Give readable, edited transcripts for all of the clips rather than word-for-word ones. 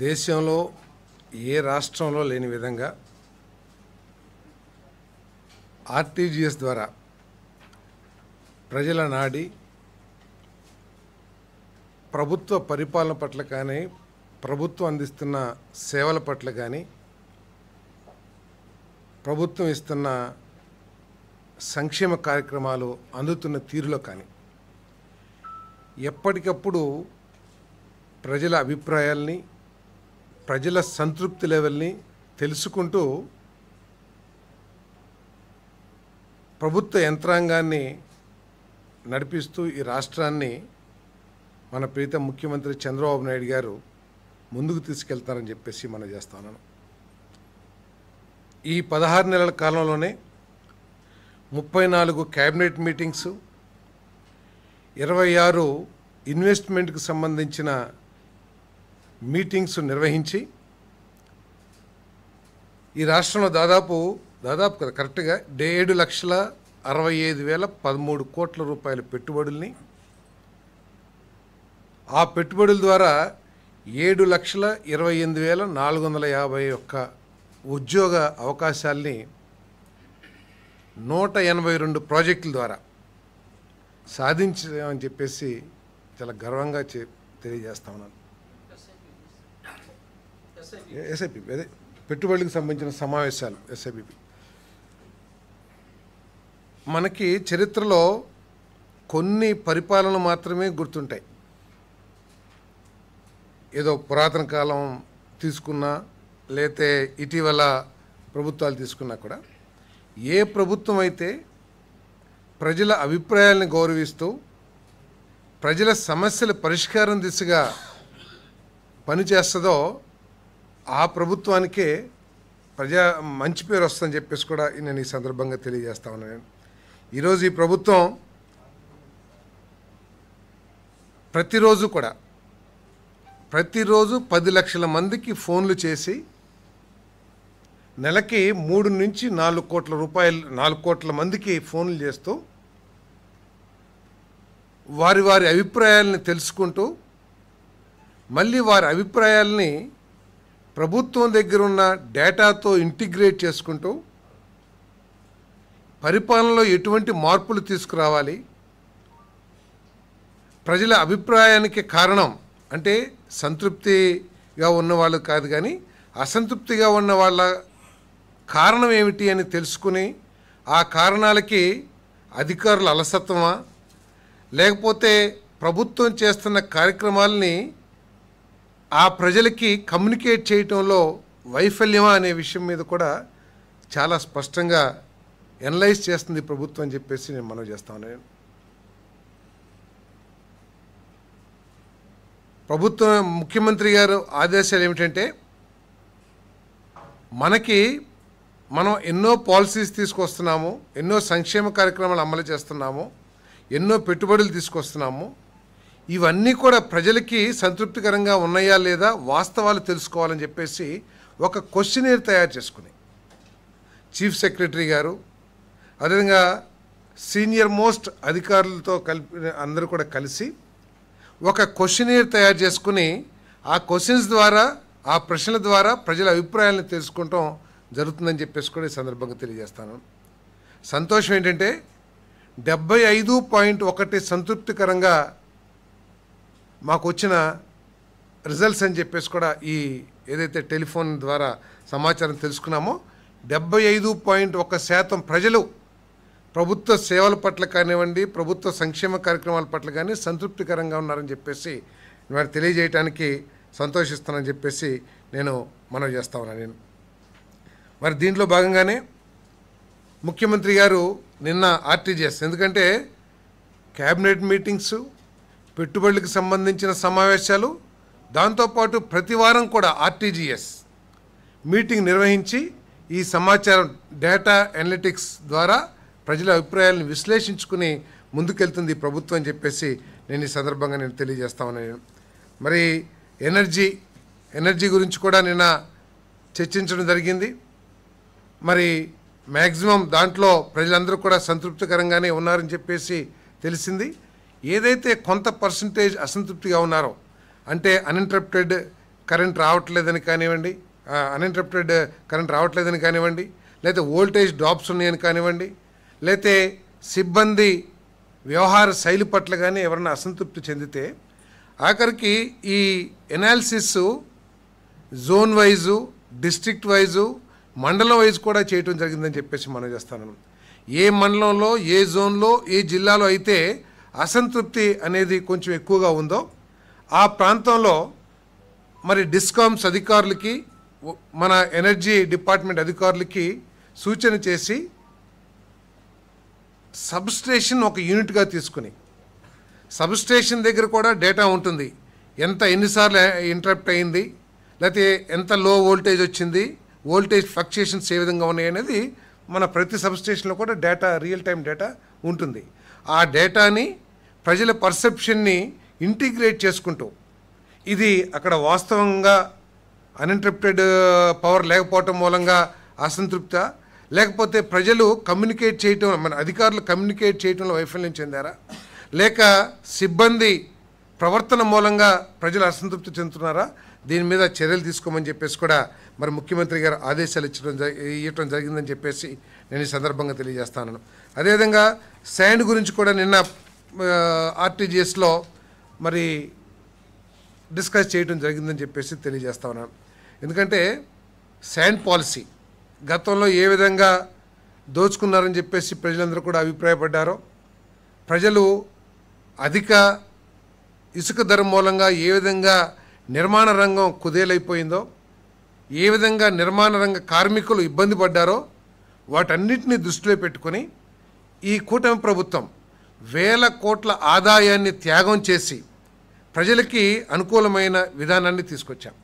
దేశంలో ఏ రాష్ట్రంలో లేని విధంగా ఆర్టీజీఎస్ ద్వారా ప్రజల నాడి ప్రభుత్వ పరిపాలన పట్ల కానీ ప్రభుత్వం అందిస్తున్న సేవల పట్ల కానీ ప్రభుత్వం ఇస్తున్న సంక్షేమ కార్యక్రమాలు అందుతున్న తీరులో కానీ ఎప్పటికప్పుడు ప్రజల అభిప్రాయాల్ని ప్రజల సంతృప్తి లెవెల్ని తెలుసుకుంటూ ప్రభుత్వ యంత్రాంగాన్ని నడిపిస్తూ ఈ రాష్ట్రాన్ని మన ప్రీతం ముఖ్యమంత్రి చంద్రబాబు నాయుడు గారు ముందుకు తీసుకెళ్తారని చెప్పేసి మనం చేస్తున్నాను. ఈ 16 నెలల కాలంలోనే 34 క్యాబినెట్ మీటింగ్స్, 26 ఇన్వెస్ట్మెంట్కి సంబంధించిన మీటింగ్స్ నిర్వహించి ఈ రాష్ట్రంలో దాదాపు కదా కరెక్ట్గా 7,65,13 కోట్ల రూపాయల పెట్టుబడుల్ని, ఆ పెట్టుబడుల ద్వారా 7,28,451 ఉద్యోగ అవకాశాల్ని 182 ప్రాజెక్టుల ద్వారా సాధించామని చెప్పేసి చాలా గర్వంగా తెలియజేస్తా ఉన్నాను. ఎస్ఐపి అదే పెట్టుబడులకు సంబంధించిన సమావేశాలు. ఎస్ఐపి మనకి చరిత్రలో కొన్ని పరిపాలనలు మాత్రమే గుర్తుంటాయి. ఏదో పురాతన కాలం తీసుకున్నా లేతే ఇటీవల ప్రభుత్వాలు తీసుకున్నా కూడా ఏ ప్రభుత్వం అయితే ప్రజల అభిప్రాయాలను గౌరవిస్తూ ప్రజల సమస్యల పరిష్కారం దిశగా పనిచేస్తుందో ఆ ప్రభుత్వానికే మంచి పేరు వస్తుందని చెప్పేసి కూడా నేను ఈ సందర్భంగా తెలియజేస్తా ఉన్నాను. ఈరోజు ఈ ప్రభుత్వం ప్రతిరోజు 10 లక్షల మందికి ఫోన్లు చేసి నెలకి 3 నుంచి 4 కోట్ల రూపాయలు 4 కోట్ల మందికి ఫోన్లు చేస్తూ వారి అభిప్రాయాలని తెలుసుకుంటూ మళ్ళీ వారి అభిప్రాయాలని ప్రభుత్వం దగ్గర ఉన్న డేటాతో ఇంటిగ్రేట్ చేసుకుంటూ పరిపాలనలో ఎటువంటి మార్పులు తీసుకురావాలి, ప్రజల అభిప్రాయానికి కారణం అంటే సంతృప్తిగా ఉన్నవాళ్ళు కాదు కానీ అసంతృప్తిగా ఉన్న వాళ్ళ కారణం ఏమిటి అని తెలుసుకుని ఆ కారణాలకి అధికారుల అలసత్వమా లేకపోతే ప్రభుత్వం చేస్తున్న కార్యక్రమాలని ఆ ప్రజలకి కమ్యూనికేట్ చేయటంలో వైఫల్యమా అనే విషయం మీద కూడా చాలా స్పష్టంగా ఎనలైజ్ చేస్తుంది ప్రభుత్వం అని చెప్పేసి నేను మనవి చేస్తాను. ప్రభుత్వం ముఖ్యమంత్రి గారు ఆదేశాలు ఏమిటంటే మనం ఎన్నో పాలసీస్ తీసుకొస్తున్నాము, ఎన్నో సంక్షేమ కార్యక్రమాలు అమలు చేస్తున్నాము, ఎన్నో పెట్టుబడులు తీసుకొస్తున్నాము. ఇవన్నీ కూడా ప్రజలకి సంతృప్తికరంగా ఉన్నాయా లేదా వాస్తవాలు తెలుసుకోవాలని చెప్పేసి ఒక క్వశ్చనీర్ తయారు చేసుకుని చీఫ్ సెక్రటరీ గారు అదేవిధంగా సీనియర్ మోస్ట్ అధికారులతో అందరూ కూడా కలిసి ఒక క్వశ్చనీర్ తయారు చేసుకుని ఆ క్వశ్చన్స్ ద్వారా ఆ ప్రశ్నల ద్వారా ప్రజల అభిప్రాయాలను తెలుసుకుంటాం జరుగుతుందని చెప్పేసి కూడా ఈ సందర్భంగా తెలియజేస్తాను. సంతోషం ఏంటంటే 75.1 సంతృప్తికరంగా మాకు వచ్చిన రిజల్ట్స్ అని చెప్పేసి కూడా ఈ ఏదైతే టెలిఫోన్ ద్వారా సమాచారం తెలుసుకున్నామో 75.1% ప్రజలు ప్రభుత్వ సేవల పట్ల కానివ్వండి ప్రభుత్వ సంక్షేమ కార్యక్రమాల పట్ల కానీ సంతృప్తికరంగా ఉన్నారని చెప్పేసి వారు తెలియజేయడానికి సంతోషిస్తానని చెప్పేసి నేను మనవి చేస్తా ఉన్నాను. మరి దీంట్లో భాగంగానే ముఖ్యమంత్రి గారు నిన్న ఆర్టీజీఎస్ ఎందుకంటే క్యాబినెట్ మీటింగ్స్, పెట్టుబడులకు సంబంధించిన సమావేశాలు, దాంతోపాటు ప్రతి వారం కూడా ఆర్టీజీఎస్ మీటింగ్ నిర్వహించి ఈ సమాచారం డేటా అనలిటిక్స్ ద్వారా ప్రజల అభిప్రాయాలను విశ్లేషించుకుని ముందుకెళ్తుంది ప్రభుత్వం అని చెప్పేసి నేను ఈ సందర్భంగా నేను తెలియజేస్తా ఉన్నాను. మరి ఎనర్జీ గురించి కూడా నిన్న చర్చించడం జరిగింది. మరి మ్యాక్సిమం దాంట్లో ప్రజలందరూ కూడా సంతృప్తికరంగానే ఉన్నారని చెప్పేసి తెలిసింది. ఏదైతే కొంత పర్సంటేజ్ అసంతృప్తిగా ఉన్నారో అంటే అన్ఇంటరప్టెడ్ కరెంట్ రావట్లేదని కానివ్వండి, అన్ఇంటరప్టెడ్ కరెంట్ రావట్లేదని కానివ్వండి, లేకపోతే వోల్టేజ్ డ్రాప్స్ ఉన్నాయని కానివ్వండి, లేకపోతే సిబ్బంది వ్యవహార శైలి పట్ల కానీ ఎవరైనా అసంతృప్తి చెందితే ఆఖరికి ఈ analysis zone wise, district wise, మండలం వైజ్ కూడా చేయటం జరిగిందని చెప్పేసి మనం చేస్తాను. ఏ మండలంలో, ఏ జోన్లో, ఏ జిల్లాలో అయితే అసంతృప్తి అనేది కొంచెం ఎక్కువగా ఉందో ఆ ప్రాంతంలో మరి డిస్కామ్స్ అధికారులకి, మన ఎనర్జీ డిపార్ట్మెంట్ అధికారులకి సూచన చేసి సబ్స్టేషన్ ఒక యూనిట్గా తీసుకుని, సబ్స్టేషన్ దగ్గర కూడా డేటా ఉంటుంది, ఎన్నిసార్లు ఇంటరప్ట్ అయింది, లేకపోతే ఎంత లో వోల్టేజ్ వచ్చింది, వోల్టేజ్ ఫ్లక్చుయేషన్స్ ఏ విధంగా ఉన్నాయి అనేది మన ప్రతి సబ్స్టేషన్లో కూడా డేటా, రియల్ టైం డేటా ఉంటుంది. ఆ డేటాని ప్రజల పర్సెప్షన్ని ఇంటిగ్రేట్ చేసుకుంటూ, ఇది అక్కడ వాస్తవంగా అన్ఇంటరప్టెడ్ పవర్ లేకపోవటం మూలంగా అసంతృప్త, లేకపోతే ప్రజలు కమ్యూనికేట్ చేయటం, మన అధికారులు కమ్యూనికేట్ చేయటంలో వైఫల్యం చెందారా, లేక సిబ్బంది ప్రవర్తన మూలంగా ప్రజలు అసంతృప్తి చెందుతున్నారా, దీని మీద చర్యలు తీసుకోమని చెప్పేసి కూడా మరి ముఖ్యమంత్రి గారు ఆదేశాలు ఇవ్వటం జరిగిందని చెప్పేసి నేను ఈ సందర్భంగా తెలియజేస్తాను. అదేవిధంగా శాండ్ గురించి కూడా నిన్న ఆర్టీజీఎస్లో మరి డిస్కస్ చేయడం జరిగిందని చెప్పేసి తెలియజేస్తా ఉన్నాను. ఎందుకంటే శాండ్ పాలసీ గతంలో ఏ విధంగా దోచుకున్నారని చెప్పేసి ప్రజలందరూ కూడా అభిప్రాయపడ్డారో, ప్రజలు అధిక ఇసుక ధర మూలంగా ఏ విధంగా నిర్మాణ రంగం కుదేలైపోయిందో, ఏ విధంగా నిర్మాణ రంగ కార్మికులు ఇబ్బంది పడ్డారో వాటన్నిటిని దృష్టిలో పెట్టుకొని ఈ కూటమి ప్రభుత్వం వేల కోట్ల ఆదాయాన్ని త్యాగం చేసి ప్రజలకి అనుకూలమైన విధానాన్ని తీసుకొచ్చాం.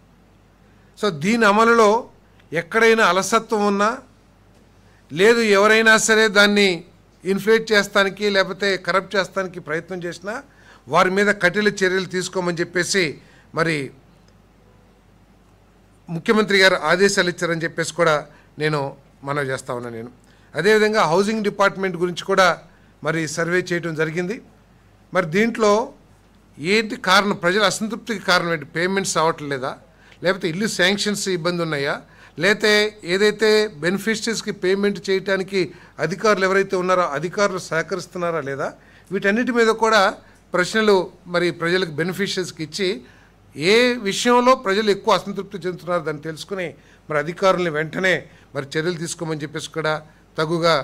సో దీని అమలులో ఎక్కడైనా అలసత్వం ఉన్నా, లేదు ఎవరైనా సరే దాన్ని ఇన్ఫ్లేట్ చేస్తానికి లేకపోతే కరప్ట్ చేస్తానికి ప్రయత్నం చేసినా వారి మీద కఠిన చర్యలు తీసుకోమని చెప్పేసి మరి ముఖ్యమంత్రి గారు ఆదేశాలు ఇచ్చారని చెప్పేసి కూడా నేను మనవి చేస్తా ఉన్నాను. నేను అదేవిధంగా హౌసింగ్ డిపార్ట్మెంట్ గురించి కూడా మరి సర్వే చేయడం జరిగింది. మరి దీంట్లో ఏంటి కారణం, ప్రజల అసంతృప్తికి కారణం ఏంటి, పేమెంట్స్ అవ్వట్లేదా, లేకపోతే ఇల్లు శాంక్షన్స్ ఇబ్బంది ఉన్నాయా, లేకపోతే ఏదైతే బెనిఫిషరీస్కి పేమెంట్ చేయడానికి అధికారులు ఎవరైతే ఉన్నారో అధికారులు సహకరిస్తున్నారా లేదా, వీటన్నిటి మీద కూడా ప్రశ్నలు మరి ప్రజలకు బెనిఫిషరీస్కి ఇచ్చి ఏ విషయంలో ప్రజలు ఎక్కువ అసంతృప్తి చెందుతున్నారో దాన్ని తెలుసుకుని మరి అధికారులను వెంటనే మరి చర్యలు తీసుకోమని చెప్పేసి కూడా తగుగా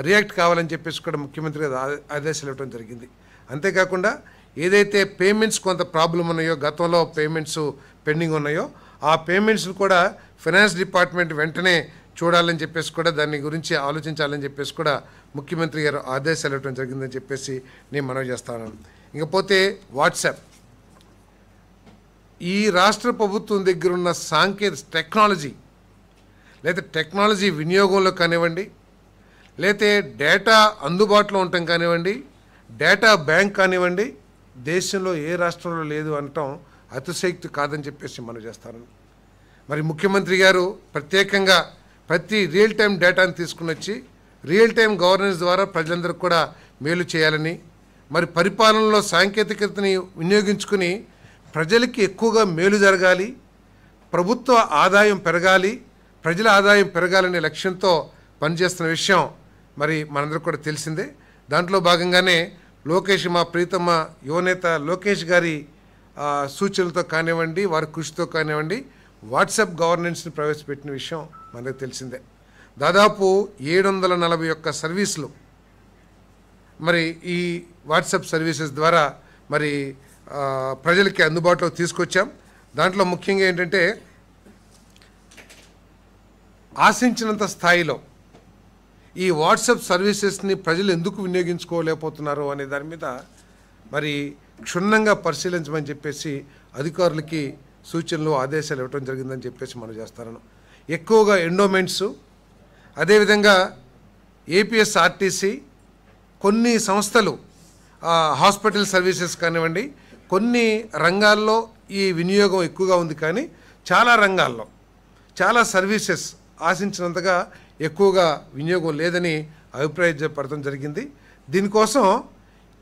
రియాక్ట్ కావాలని చెప్పేసి కూడా ముఖ్యమంత్రి గారు ఆదేశాలు ఇవ్వడం జరిగింది. అంతేకాకుండా ఏదైతే పేమెంట్స్ కొంత ప్రాబ్లం ఉన్నాయో, గతంలో పేమెంట్స్ పెండింగ్ ఉన్నాయో ఆ పేమెంట్స్ను కూడా ఫైనాన్స్ డిపార్ట్మెంట్ వెంటనే చూడాలని చెప్పేసి కూడా దాని గురించి ఆలోచించాలని చెప్పేసి కూడా ముఖ్యమంత్రి గారు ఆదేశాలు ఇవ్వడం జరిగిందని చెప్పేసి నేను మనవి చేస్తాను. ఇంకపోతే వాట్సాప్, ఈ రాష్ట్ర ప్రభుత్వం దగ్గర ఉన్న టెక్నాలజీ లేదా టెక్నాలజీ వినియోగంలో కానివ్వండి, లేతే డేటా అందుబాటులో ఉండటం కానివ్వండి, డేటా బ్యాంక్ కానివ్వండి, దేశంలో ఏ రాష్ట్రంలో లేదు అనటం అతిశయోక్తి కాదని చెప్పేసి మనం చేస్తాను. మరి ముఖ్యమంత్రి గారు ప్రత్యేకంగా ప్రతి రియల్ టైం డేటాను తీసుకుని వచ్చి రియల్ టైం గవర్నెన్స్ ద్వారా ప్రజలందరికీ కూడా మేలు చేయాలని, మరి పరిపాలనలో సాంకేతికతని వినియోగించుకుని ప్రజలకి ఎక్కువగా మేలు జరగాలి, ప్రభుత్వ ఆదాయం పెరగాలి, ప్రజల ఆదాయం పెరగాలనే లక్ష్యంతో పనిచేస్తున్న విషయం మరి మనందరికీ కూడా తెలిసిందే. దాంట్లో భాగంగానే లోకేష్, మా ప్రీతమ్మ యువనేత లోకేష్ గారి సూచనలతో కానివ్వండి, వారి కృషితో కానివ్వండి, వాట్సాప్ గవర్నెన్స్ని ప్రవేశపెట్టిన విషయం మనకు తెలిసిందే. దాదాపు 741 సర్వీసులు మరి ఈ వాట్సాప్ సర్వీసెస్ ద్వారా మరి ప్రజలకి అందుబాటులో తీసుకొచ్చాం. దాంట్లో ముఖ్యంగా ఏంటంటే ఆశించినంత స్థాయిలో ఈ వాట్సాప్ సర్వీసెస్ని ప్రజలు ఎందుకు వినియోగించుకోలేకపోతున్నారు అనే దాని మీద మరి క్షుణ్ణంగా పరిశీలించమని చెప్పేసి అధికారులకి సూచనలు, ఆదేశాలు ఇవ్వడం జరిగిందని చెప్పేసి మనం చేస్తాను. ఎక్కువగా ఎండోమెంట్స్, అదేవిధంగా ఏపీఎస్ఆర్టీసీ, కొన్ని సంస్థలు, హాస్పిటల్ సర్వీసెస్ కానివ్వండి, కొన్ని రంగాల్లో ఈ వినియోగం ఎక్కువగా ఉంది. కానీ చాలా రంగాల్లో చాలా సర్వీసెస్ ఆశించినంతగా ఎక్కువగా వినియోగం లేదని అభిప్రాయపడటం జరిగింది. దీనికోసం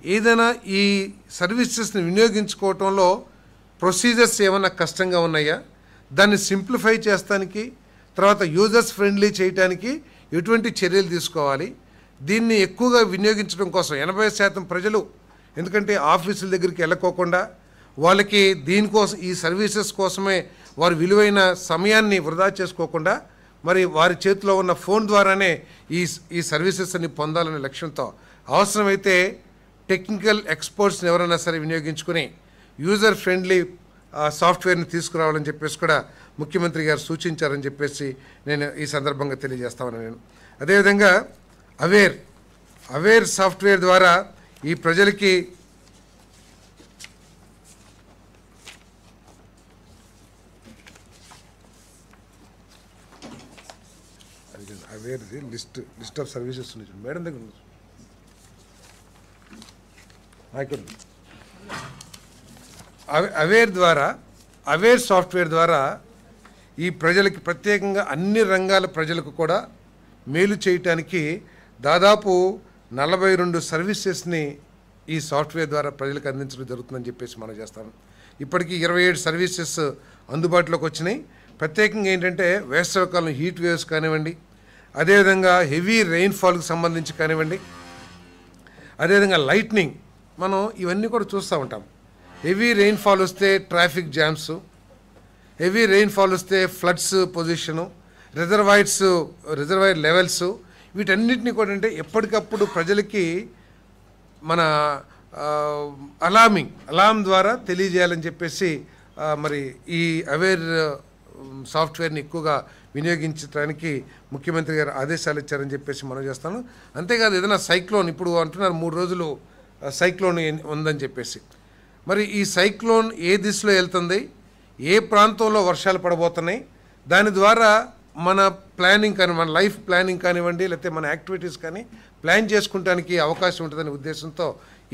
ఏదైనా ఈ సర్వీసెస్ని వినియోగించుకోవటంలో ప్రొసీజర్స్ ఏమన్నా కష్టంగా ఉన్నాయా, దాన్ని సింప్లిఫై చేస్తానికి, తర్వాత యూజర్స్ ఫ్రెండ్లీ చేయడానికి ఎటువంటి చర్యలు తీసుకోవాలి, దీన్ని ఎక్కువగా వినియోగించడం కోసం 80% ప్రజలు, ఎందుకంటే ఆఫీసుల దగ్గరికి వెళ్ళకోకుండా వాళ్ళకి దీనికోసం ఈ సర్వీసెస్ కోసమే వారి విలువైన సమయాన్ని వృధా చేసుకోకుండా మరి వారి చేతిలో ఉన్న ఫోన్ ద్వారానే ఈ సర్వీసెస్ అన్ని పొందాలనే లక్ష్యంతో అవసరమైతే టెక్నికల్ ఎక్స్పర్ట్స్ని ఎవరైనా సరే వినియోగించుకుని యూజర్ ఫ్రెండ్లీ సాఫ్ట్వేర్ని తీసుకురావాలని చెప్పేసి కూడా ముఖ్యమంత్రి గారు సూచించారని చెప్పేసి నేను ఈ సందర్భంగా తెలియజేస్తాను. నేను అదేవిధంగా అవేర్ సాఫ్ట్వేర్ ద్వారా ఈ ప్రజలకి అవేర్ది లిస్ట్ ఆఫ్ సర్వీసెస్ ఉన్నాయి మేడం దగ్గర అవేర్ సాఫ్ట్వేర్ ద్వారా ఈ ప్రజలకి ప్రత్యేకంగా అన్ని రంగాల ప్రజలకు కూడా మేలు చేయటానికి దాదాపు 42 సర్వీసెస్ని ఈ సాఫ్ట్వేర్ ద్వారా ప్రజలకు అందించడం జరుగుతుందని చెప్పేసి మనం చేస్తాము. ఇప్పటికీ 27 సర్వీసెస్ అందుబాటులోకి వచ్చినాయి. ప్రత్యేకంగా ఏంటంటే వేసవికాలం హీట్ వేవ్స్ కానివ్వండి, అదేవిధంగా హెవీ రెయిన్ఫాల్కి సంబంధించి కానివ్వండి, అదేవిధంగా లైట్నింగ్, మనం ఇవన్నీ కూడా చూస్తూ ఉంటాం. హెవీ రెయిన్ఫాల్ వస్తే ట్రాఫిక్ జామ్స్, హెవీ రెయిన్ఫాల్ వస్తే ఫ్లడ్స్ పొజిషను, రిజర్వాయర్ లెవెల్స్, వీటన్నిటిని కూడా అంటే ఎప్పటికప్పుడు ప్రజలకి మన అలాం ద్వారా తెలియజేయాలని చెప్పేసి మరి ఈ అవేర్ సాఫ్ట్వేర్ని ఎక్కువగా వినియోగించడానికి ముఖ్యమంత్రి గారు ఆదేశాలు ఇచ్చారని చెప్పేసి మనం చేస్తాను. అంతేకాదు ఏదైనా సైక్లోన్, ఇప్పుడు అంటున్నారు 3 రోజులు సైక్లోన్ ఉందని చెప్పేసి, మరి ఈ సైక్లోన్ ఏ దిశలో వెళ్తుంది, ఏ ప్రాంతంలో వర్షాలు పడబోతున్నాయి, దాని ద్వారా మన ప్లానింగ్ కానీ మన లైఫ్ ప్లానింగ్ కానివ్వండి, లేకపోతే మన యాక్టివిటీస్ కానీ ప్లాన్ చేసుకుంటానికి అవకాశం ఉంటుందనే ఉద్దేశంతో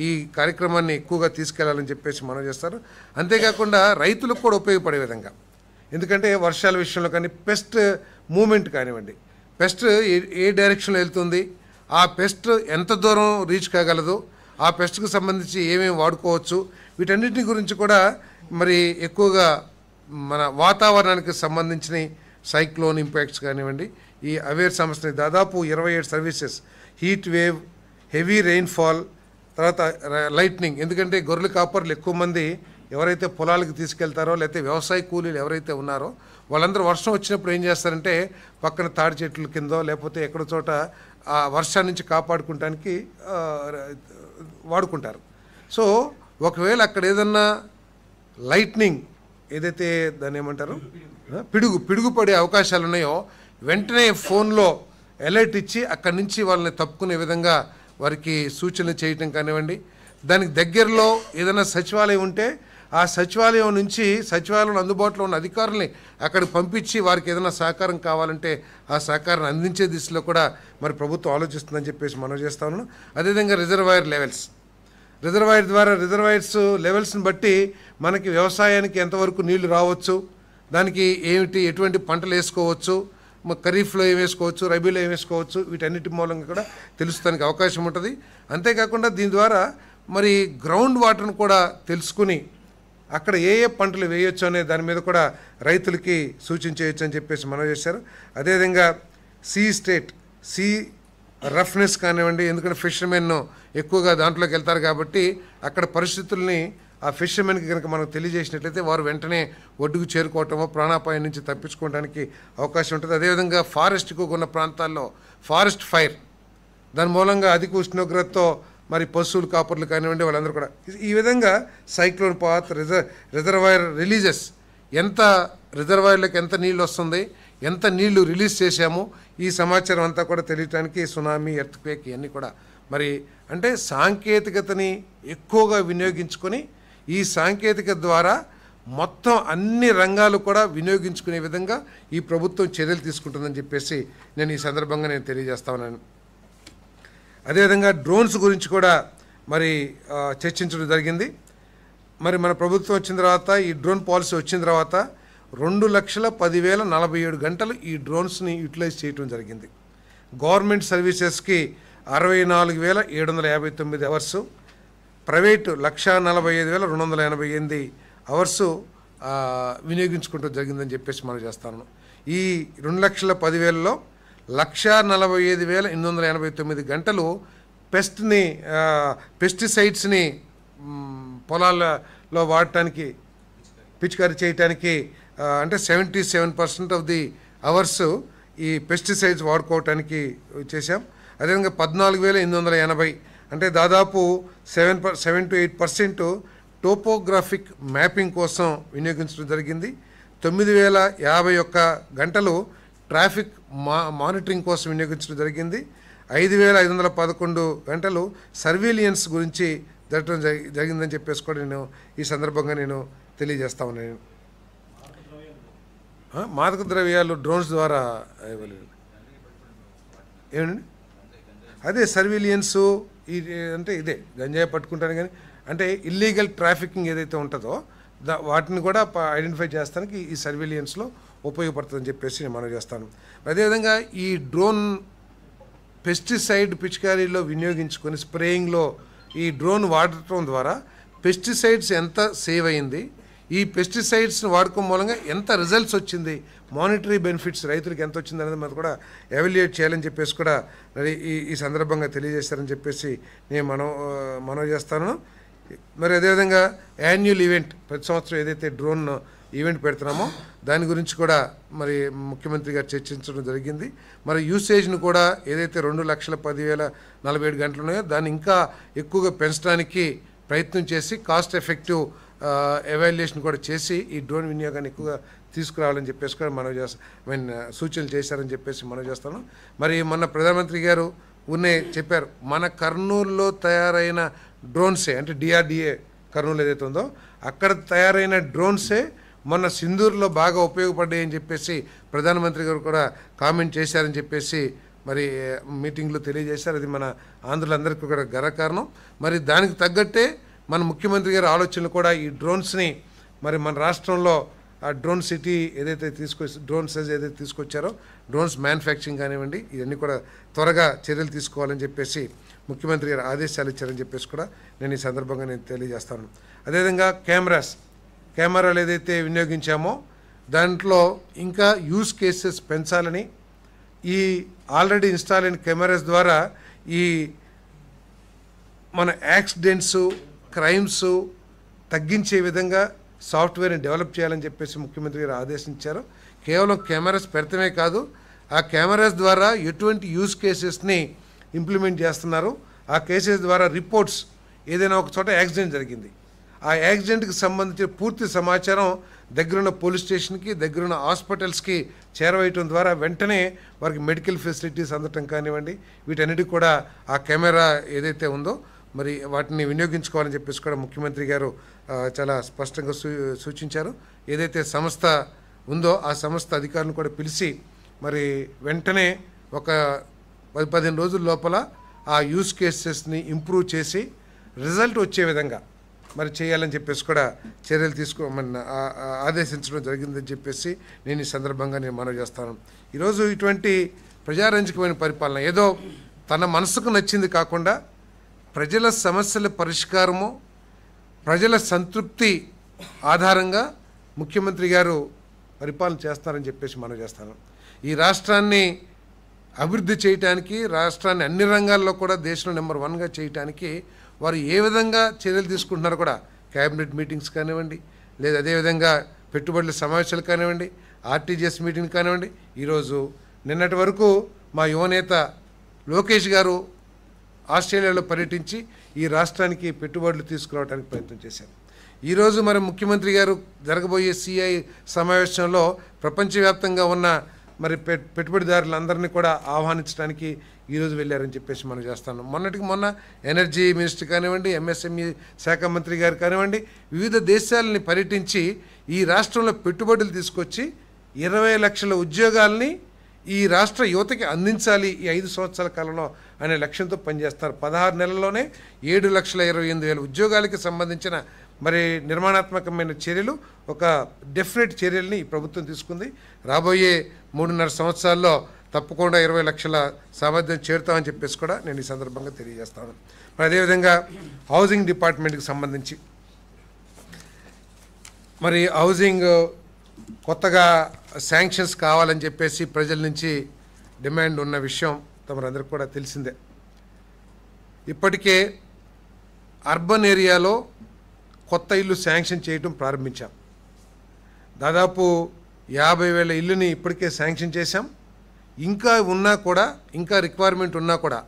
ఈ కార్యక్రమాన్ని ఎక్కువగా తీసుకెళ్లాలని చెప్పేసి మనం చేస్తారు. అంతేకాకుండా రైతులకు కూడా ఉపయోగపడే విధంగా, ఎందుకంటే వర్షాల విషయంలో కానీ పెస్ట్ మూమెంట్ కానివ్వండి, పెస్ట్ ఏ డైరెక్షన్లో వెళ్తుంది, ఆ పెస్ట్ ఎంత దూరం రీచ్ కాగలదు, ఆ పెస్ట్కి సంబంధించి ఏమేమి వాడుకోవచ్చు, వీటన్నిటిని గురించి కూడా మరి ఎక్కువగా మన వాతావరణానికి సంబంధించిన సైక్లోన్ ఇంపాక్ట్స్ కానివ్వండి, ఈ అవేర్ సంస్థని దాదాపు 27 services, heat wave, heavy rainfall, తర్వాత లైట్నింగ్, ఎందుకంటే గొర్రెల కాపర్లు ఎక్కువ మంది ఎవరైతే పొలాలకు తీసుకెళ్తారో లేకపోతే వ్యవసాయ కూలీలు ఎవరైతే ఉన్నారో వాళ్ళందరూ వర్షం వచ్చినప్పుడు ఏం చేస్తారంటే పక్కన తాడి చెట్ల కిందో లేకపోతే ఎక్కడో చోట ఆ వర్షాన్ని నుంచి కాపాడుకోవడానికి వాడుకుంటారు. సో ఒకవేళ అక్కడ ఏదన్నా లైట్నింగ్ ఏదైతే దాన్ని ఏమంటారు పిడుగు పడే అవకాశాలు ఉన్నాయో వెంటనే ఫోన్లో అలర్ట్ ఇచ్చి అక్కడి నుంచి వాళ్ళని తప్పుకునే విధంగా వారికి సూచనలు చేయటం కానివ్వండి, దానికి దగ్గరలో ఏదైనా సచివాలయం ఉంటే ఆ సచివాలయం నుంచి సచివాలయంలో అందుబాటులో ఉన్న అధికారుల్ని అక్కడికి పంపించి వారికి ఏదైనా సహకారం కావాలంటే ఆ సహకారాన్ని అందించే దిశలో కూడా మరి ప్రభుత్వం ఆలోచిస్తుందని చెప్పేసి మనం చేస్తా ఉన్నాం. అదేవిధంగా రిజర్వాయర్స్ లెవెల్స్ని బట్టి మనకి వ్యవసాయానికి ఎంతవరకు నీళ్లు రావచ్చు, దానికి ఎటువంటి పంటలు వేసుకోవచ్చు, ఖరీఫ్లో ఏం వేసుకోవచ్చు, రబీలో ఏం వేసుకోవచ్చు, వీటన్నిటి మూలంగా కూడా తెలుస్తానికి అవకాశం ఉంటుంది. అంతేకాకుండా దీని ద్వారా మరి గ్రౌండ్ వాటర్ను కూడా తెలుసుకుని అక్కడ ఏ పంటలు వేయొచ్చు అనే దాని మీద కూడా రైతులకి సూచించేయచ్చు అని చెప్పేసి మనం చేశారు. అదేవిధంగా సీ రఫ్నెస్ కానివ్వండి, ఎందుకంటే ఫిషర్మెన్ ఎక్కువగా దాంట్లోకి వెళ్తారు కాబట్టి అక్కడ పరిస్థితుల్ని ఆ ఫిషర్మెన్కి కనుక మనకు తెలియజేసినట్లయితే వారు వెంటనే ఒడ్డుకు చేరుకోవటమో ప్రాణాపాయం నుంచి తప్పించుకోవడానికి అవకాశం ఉంటుంది. అదేవిధంగా ఫారెస్ట్ ఎక్కువగా ఉన్న ప్రాంతాల్లో ఫారెస్ట్ ఫైర్, దాని మూలంగా అధిక ఉష్ణోగ్రతతో మరి పశువులు కాపర్లు కానివ్వండి వాళ్ళందరూ కూడా ఈ విధంగా సైక్లోన్ పాత్ రిజర్వాయర్ రిలీజెస్, ఎంత రిజర్వాయర్లకు ఎంత నీళ్ళు వస్తుంది, ఎంత నీళ్లు రిలీజ్ చేశాము, ఈ సమాచారం అంతా కూడా తెలియటానికి సునామీ, ఎర్త్క్వేక్ ఇవన్నీ కూడా మరి అంటే సాంకేతికతని ఎక్కువగా వినియోగించుకొని ఈ సాంకేతికత ద్వారా మొత్తం అన్ని రంగాలు కూడా వినియోగించుకునే విధంగా ఈ ప్రభుత్వం చర్యలు తీసుకుంటుందని చెప్పేసి నేను ఈ సందర్భంగా నేను తెలియజేస్తా ఉన్నాను. అదేవిధంగా డ్రోన్స్ గురించి కూడా మరి చర్చించడం జరిగింది. మరి మన ప్రభుత్వం వచ్చిన తర్వాత ఈ డ్రోన్ పాలసీ వచ్చిన తర్వాత 2,10,047 గంటలు ఈ డ్రోన్స్ని యూటిలైజ్ చేయడం జరిగింది. గవర్నమెంట్ సర్వీసెస్కి 64,759 అవర్సు, ప్రైవేటు 1,45,288 అవర్సు వినియోగించుకుంటూ జరిగిందని చెప్పేసి మనం చేస్తాను. ఈ 2,10,000లో 1,45,889 గంటలు పెస్టిసైడ్స్ని పొలాలలో వాడటానికి పిచికారీ చేయటానికి అంటే 77% ఆఫ్ ది అవర్స్ ఈ పెస్టిసైడ్స్ వాడుకోవటానికి చేశాం. అదేవిధంగా 14,880 అంటే దాదాపు 7 to 8% టోపోగ్రాఫిక్ మ్యాపింగ్ కోసం వినియోగించడం జరిగింది. 9,051 గంటలు ట్రాఫిక్ మానిటరింగ్ కోసం వినియోగించడం జరిగింది. 5,511 గంటలు సర్వీలియన్స్ గురించి జరిగిందని చెప్పేసి కూడా నేను ఈ సందర్భంగా నేను తెలియజేస్తా ఉన్నాను. మాదక ద్రవ్యాలు డ్రోన్స్ ద్వారా ఏమండి అదే సర్వీలియన్సు అంటే ఇదే గంజాయి పట్టుకుంటాను కానీ అంటే ఇల్లీగల్ ట్రాఫికింగ్ ఏదైతే ఉంటుందో వాటిని కూడా ఐడెంటిఫై చేస్తానికి ఈ సర్వీలియన్స్లో ఉపయోగపడుతుందని చెప్పేసి నేను మనవి చేస్తాను. అదేవిధంగా ఈ డ్రోన్ పెస్టిసైడ్ పిచికారీలో వినియోగించుకొని స్ప్రేయింగ్లో ఈ డ్రోన్ వాడటం ద్వారా పెస్టిసైడ్స్ ఎంత సేవ్ అయింది, ఈ పెస్టిసైడ్స్ని వాడకం మూలంగా ఎంత రిజల్ట్స్ వచ్చింది, మానిటరీ బెనిఫిట్స్ రైతులకు ఎంత వచ్చింది అనేది మనం కూడా ఎవాల్యుయేట్ చేయాలని చెప్పేసి కూడా ఈ సందర్భంగా తెలియజేస్తారని చెప్పేసి నేను మనవి చేస్తాను. మరి అదేవిధంగా యాన్యువల్ ఈవెంట్ ప్రతి సంవత్సరం ఏదైతే డ్రోన్ ఈవెంట్ పెడుతున్నామో దాని గురించి కూడా మరి ముఖ్యమంత్రి గారు చర్చించడం జరిగింది. మరి యూసేజ్ను కూడా ఏదైతే 2,10,047 గంటలు ఉన్నాయో దాన్ని ఇంకా ఎక్కువగా పెంచడానికి ప్రయత్నం చేసి కాస్ట్ ఎఫెక్టివ్ ఎవాల్యుయేషన్ కూడా చేసి ఈ డ్రోన్ వినియోగాన్ని ఎక్కువగా తీసుకురావాలని చెప్పేసి కూడా సూచనలు చేశారని చెప్పేసి మనవి చేస్తాను. మరి మొన్న ప్రధానమంత్రి గారు చెప్పారు మన కర్నూలులో తయారైన డ్రోన్సే అంటే డిఆర్డిఏ కర్నూలు ఏదైతే ఉందో అక్కడ తయారైన డ్రోన్సే మొన్న సింధూరులో బాగా ఉపయోగపడ్డాయి అని చెప్పేసి ప్రధానమంత్రి గారు కూడా కామెంట్ చేశారని చెప్పేసి మరి మీటింగ్లో తెలియజేశారు. అది మన ఆంధ్రులందరికీ కూడా గర్వకారణం. మరి దానికి తగ్గట్టే మన ముఖ్యమంత్రి గారి ఆలోచనలు కూడా ఈ డ్రోన్స్ని మరి మన రాష్ట్రంలో ఆ డ్రోన్ సిటీ ఏదైతే డ్రోన్స్ ఏదైతే తీసుకొచ్చారో డ్రోన్స్ మ్యానుఫ్యాక్చరింగ్ కానివ్వండి ఇవన్నీ కూడా త్వరగా చర్యలు తీసుకోవాలని చెప్పేసి ముఖ్యమంత్రి గారు ఆదేశాలు ఇచ్చారని చెప్పేసి కూడా నేను ఈ సందర్భంగా నేను తెలియజేస్తాను. అదేవిధంగా కెమెరాలు ఏదైతే వినియోగించామో దాంట్లో ఇంకా యూజ్ కేసెస్ పెంచాలని ఈ ఆల్రెడీ ఇన్స్టాల్ అయిన కెమెరాస్ ద్వారా ఈ మన యాక్సిడెంట్స్ క్రైమ్స్ తగ్గించే విధంగా సాఫ్ట్వేర్ని డెవలప్ చేయాలని చెప్పేసి ముఖ్యమంత్రి గారు ఆదేశించారు. కేవలం కెమెరాస్ పెడతమే కాదు ఆ కెమెరాస్ ద్వారా ఎటువంటి యూజ్ కేసెస్ని ఇంప్లిమెంట్ చేస్తున్నారు, ఆ కేసెస్ ద్వారా రిపోర్ట్స్ ఏదైనా ఒక చోట యాక్సిడెంట్ జరిగింది ఆ యాక్సిడెంట్కి సంబంధించిన పూర్తి సమాచారం దగ్గరున్న పోలీస్ స్టేషన్కి దగ్గరున్న హాస్పిటల్స్కి చేరవేయటం ద్వారా వెంటనే వారికి మెడికల్ ఫెసిలిటీస్ అందటం కానివ్వండి వీటన్నిటికి కూడా ఆ కెమెరా ఏదైతే ఉందో మరి వాటిని వినియోగించుకోవాలని చెప్పేసి కూడా ముఖ్యమంత్రి గారు చాలా స్పష్టంగా సూచించారు. ఏదైతే సంస్థ ఉందో ఆ సంస్థ అధికారులను కూడా పిలిచి మరి వెంటనే ఒక 10-15 రోజుల లోపల ఆ యూజ్ కేసెస్ని ఇంప్రూవ్ చేసి రిజల్ట్ వచ్చే విధంగా మరి చేయాలని చెప్పేసి కూడా చర్యలు తీసుకోమని ఆదేశించడం జరిగిందని చెప్పేసి నేను ఈ సందర్భంగా నేను మనవి చేస్తాను. ఈరోజు ఇటువంటి ప్రజారంజకమైన పరిపాలన ఏదో తన మనసుకు నచ్చింది కాకుండా ప్రజల సమస్యల పరిష్కారము ప్రజల సంతృప్తి ఆధారంగా ముఖ్యమంత్రి గారు పరిపాలన చేస్తారని చెప్పేసి మనవి చేస్తాను. ఈ రాష్ట్రాన్ని అభివృద్ధి చేయటానికి రాష్ట్రాన్ని అన్ని రంగాల్లో కూడా దేశంలో నెంబర్ 1గా చేయటానికి వారు ఏ విధంగా చర్యలు తీసుకుంటున్నారో కూడా క్యాబినెట్ మీటింగ్స్ కానివ్వండి లేదా అదేవిధంగా పెట్టుబడుల సమావేశాలు కానివ్వండి ఆర్టీజీఎస్ మీటింగ్ కానివ్వండి ఈరోజు నిన్నటి వరకు మా యువనేత లోకేష్ గారు ఆస్ట్రేలియాలో పర్యటించి ఈ రాష్ట్రానికి పెట్టుబడులు తీసుకురావడానికి ప్రయత్నం చేశారు. ఈరోజు మరి ముఖ్యమంత్రి గారు జరగబోయే సిఐ సమావేశంలో ప్రపంచవ్యాప్తంగా ఉన్న మరి పెట్టుబడిదారులందరినీ కూడా ఆహ్వానించడానికి ఈరోజు వెళ్ళారని చెప్పేసి మనం చేస్తాను. మొన్న ఎనర్జీ మినిస్టర్ కానివ్వండి ఎంఎస్ఎంఈ శాఖ మంత్రి గారు కానివ్వండి వివిధ దేశాలని పర్యటించి ఈ రాష్ట్రంలో పెట్టుబడులు తీసుకొచ్చి 20 లక్షల ఉద్యోగాల్ని ఈ రాష్ట్ర యువతకి అందించాలి ఈ 5 సంవత్సరాల కాలంలో అనే లక్ష్యంతో పనిచేస్తారు. 16 నెలల్లోనే 7,28,000 ఉద్యోగాలకి సంబంధించిన మరి నిర్మాణాత్మకమైన చర్యలు ఒక డెఫినెట్ చర్యల్ని ఈ ప్రభుత్వం తీసుకుంది. రాబోయే 3.5 సంవత్సరాల్లో తప్పకుండా 20 లక్షల సామర్థ్యం చేరుతామని చెప్పేసి కూడా నేను ఈ సందర్భంగా తెలియజేస్తాను. మరి అదేవిధంగా హౌసింగ్ డిపార్ట్మెంట్కి సంబంధించి మరి హౌసింగ్ కొత్తగా శాంక్షన్స్ కావాలని చెప్పేసి ప్రజల నుంచి డిమాండ్ ఉన్న విషయం తమరందరికీ కూడా తెలిసిందే. ఇప్పటికే అర్బన్ ఏరియాలో కొత్త ఇల్లు శాంక్షన్ చేయడం ప్రారంభించాం. దాదాపు 50,000 ఇల్లుని ఇప్పటికే శాంక్షన్ చేశాం. ఇంకా ఉన్నా కూడా, ఇంకా రిక్వైర్మెంట్ ఉన్నా కూడా